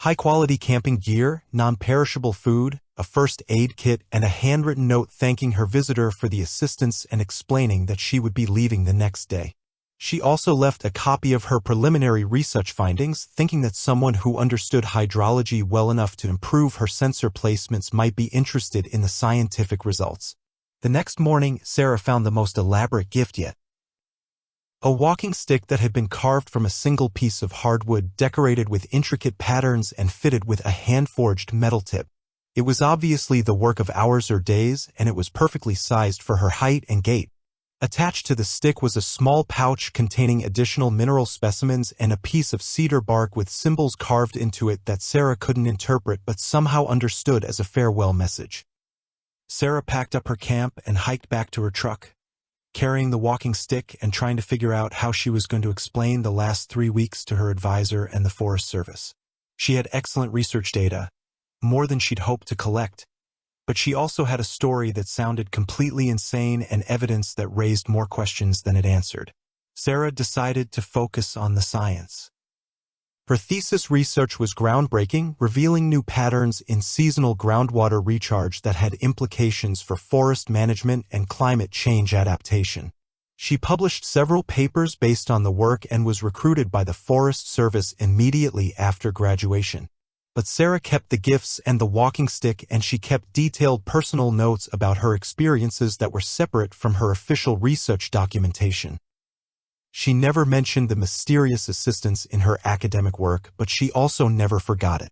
High-quality camping gear, non-perishable food, a first aid kit, and a handwritten note thanking her visitor for the assistance and explaining that she would be leaving the next day. She also left a copy of her preliminary research findings, thinking that someone who understood hydrology well enough to improve her sensor placements might be interested in the scientific results. The next morning, Sarah found the most elaborate gift yet. A walking stick that had been carved from a single piece of hardwood, decorated with intricate patterns and fitted with a hand-forged metal tip. It was obviously the work of hours or days, and it was perfectly sized for her height and gait. Attached to the stick was a small pouch containing additional mineral specimens and a piece of cedar bark with symbols carved into it that Sarah couldn't interpret but somehow understood as a farewell message. Sarah packed up her camp and hiked back to her truck, carrying the walking stick and trying to figure out how she was going to explain the last 3 weeks to her advisor and the Forest Service. She had excellent research data, more than she'd hoped to collect, but she also had a story that sounded completely insane and evidence that raised more questions than it answered. Sarah decided to focus on the science. Her thesis research was groundbreaking, revealing new patterns in seasonal groundwater recharge that had implications for forest management and climate change adaptation. She published several papers based on the work and was recruited by the Forest Service immediately after graduation. But Sarah kept the gifts and the walking stick, and she kept detailed personal notes about her experiences that were separate from her official research documentation. She never mentioned the mysterious assistance in her academic work, but she also never forgot it.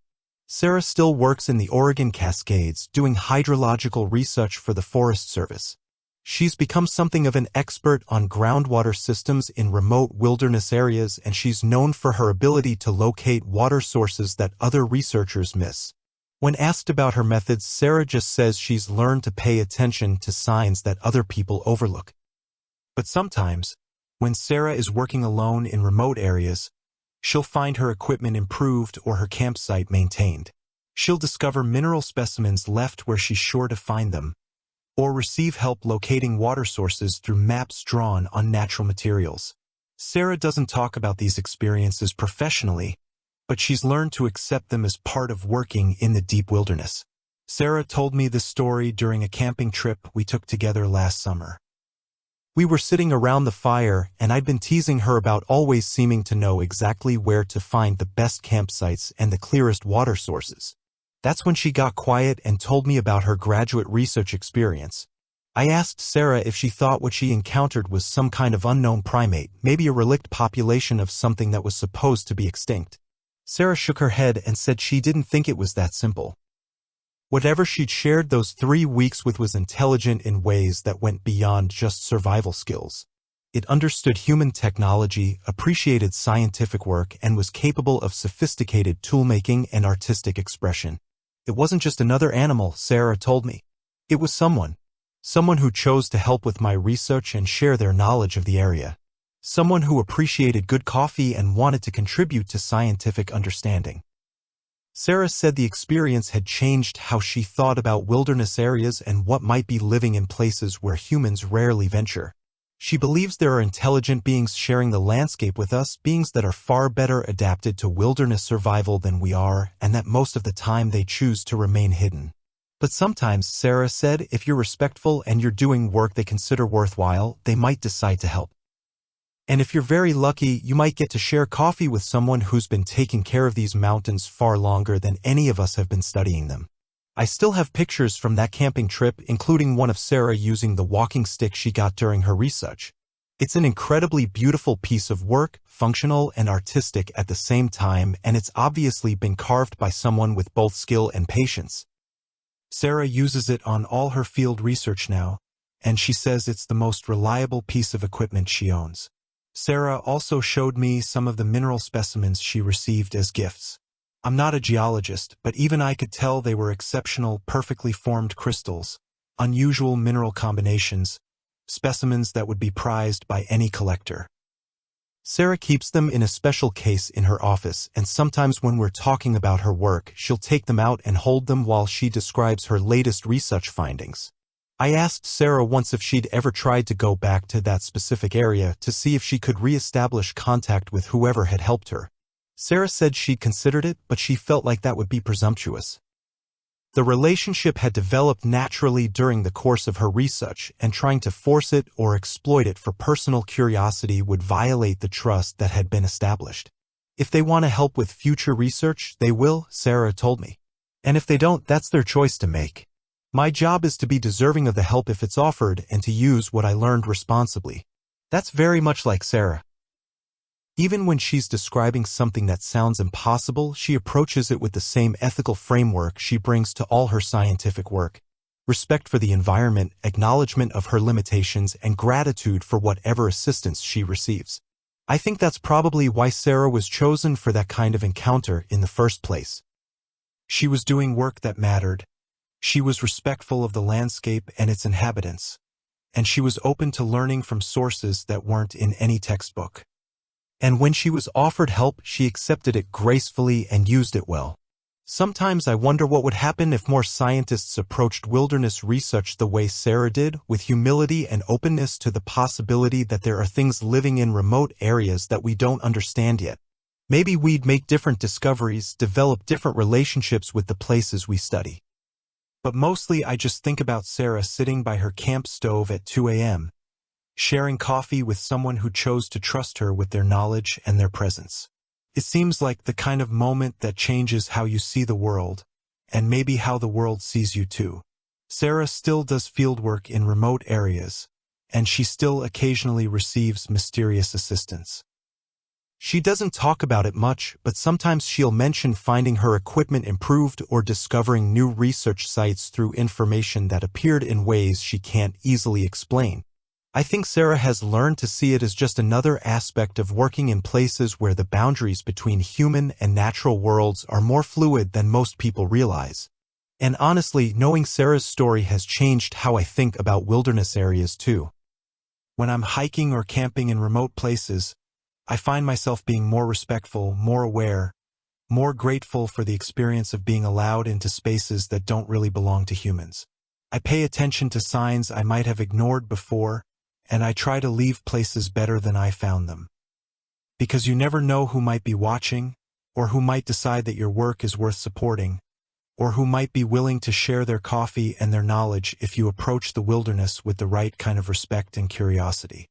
Sarah still works in the Oregon Cascades, doing hydrological research for the Forest Service. She's become something of an expert on groundwater systems in remote wilderness areas, and she's known for her ability to locate water sources that other researchers miss. When asked about her methods, Sarah just says she's learned to pay attention to signs that other people overlook. But sometimes, when Sarah is working alone in remote areas, she'll find her equipment improved or her campsite maintained. She'll discover mineral specimens left where she's sure to find them, or receive help locating water sources through maps drawn on natural materials. Sarah doesn't talk about these experiences professionally, but she's learned to accept them as part of working in the deep wilderness. Sarah told me this story during a camping trip we took together last summer. We were sitting around the fire, and I'd been teasing her about always seeming to know exactly where to find the best campsites and the clearest water sources. That's when she got quiet and told me about her graduate research experience. I asked Sarah if she thought what she encountered was some kind of unknown primate, maybe a relict population of something that was supposed to be extinct. Sarah shook her head and said she didn't think it was that simple. Whatever she'd shared those 3 weeks with was intelligent in ways that went beyond just survival skills. It understood human technology, appreciated scientific work, and was capable of sophisticated toolmaking and artistic expression. It wasn't just another animal, Sarah told me. It was someone who chose to help with my research and share their knowledge of the area. Someone who appreciated good coffee and wanted to contribute to scientific understanding. Sarah said the experience had changed how she thought about wilderness areas and what might be living in places where humans rarely venture. She believes there are intelligent beings sharing the landscape with us, beings that are far better adapted to wilderness survival than we are, and that most of the time they choose to remain hidden. But sometimes, Sarah said, if you're respectful and you're doing work they consider worthwhile, they might decide to help. And if you're very lucky, you might get to share coffee with someone who's been taking care of these mountains far longer than any of us have been studying them. I still have pictures from that camping trip, including one of Sarah using the walking stick she got during her research. It's an incredibly beautiful piece of work, functional and artistic at the same time, and it's obviously been carved by someone with both skill and patience. Sarah uses it on all her field research now, and she says it's the most reliable piece of equipment she owns. Sarah also showed me some of the mineral specimens she received as gifts. I'm not a geologist, but even I could tell they were exceptional, perfectly formed crystals, unusual mineral combinations, specimens that would be prized by any collector. Sarah keeps them in a special case in her office, and sometimes when we're talking about her work, she'll take them out and hold them while she describes her latest research findings. I asked Sarah once if she'd ever tried to go back to that specific area to see if she could re-establish contact with whoever had helped her. Sarah said she'd considered it, but she felt like that would be presumptuous. The relationship had developed naturally during the course of her research, and trying to force it or exploit it for personal curiosity would violate the trust that had been established. If they want to help with future research, they will, Sarah told me. And if they don't, that's their choice to make. My job is to be deserving of the help if it's offered and to use what I learned responsibly. That's very much like Sarah. Even when she's describing something that sounds impossible, she approaches it with the same ethical framework she brings to all her scientific work. Respect for the environment, acknowledgement of her limitations, and gratitude for whatever assistance she receives. I think that's probably why Sarah was chosen for that kind of encounter in the first place. She was doing work that mattered. She was respectful of the landscape and its inhabitants, and she was open to learning from sources that weren't in any textbook. And when she was offered help, she accepted it gracefully and used it well. Sometimes I wonder what would happen if more scientists approached wilderness research the way Sarah did, with humility and openness to the possibility that there are things living in remote areas that we don't understand yet. Maybe we'd make different discoveries, develop different relationships with the places we study. But mostly I just think about Sarah sitting by her camp stove at 2 a.m., sharing coffee with someone who chose to trust her with their knowledge and their presence. It seems like the kind of moment that changes how you see the world, and maybe how the world sees you too. Sarah still does fieldwork in remote areas, and she still occasionally receives mysterious assistance. She doesn't talk about it much, but sometimes she'll mention finding her equipment improved or discovering new research sites through information that appeared in ways she can't easily explain. I think Sarah has learned to see it as just another aspect of working in places where the boundaries between human and natural worlds are more fluid than most people realize. And honestly, knowing Sarah's story has changed how I think about wilderness areas too. When I'm hiking or camping in remote places, I find myself being more respectful, more aware, more grateful for the experience of being allowed into spaces that don't really belong to humans. I pay attention to signs I might have ignored before, and I try to leave places better than I found them. Because you never know who might be watching, or who might decide that your work is worth supporting, or who might be willing to share their coffee and their knowledge if you approach the wilderness with the right kind of respect and curiosity.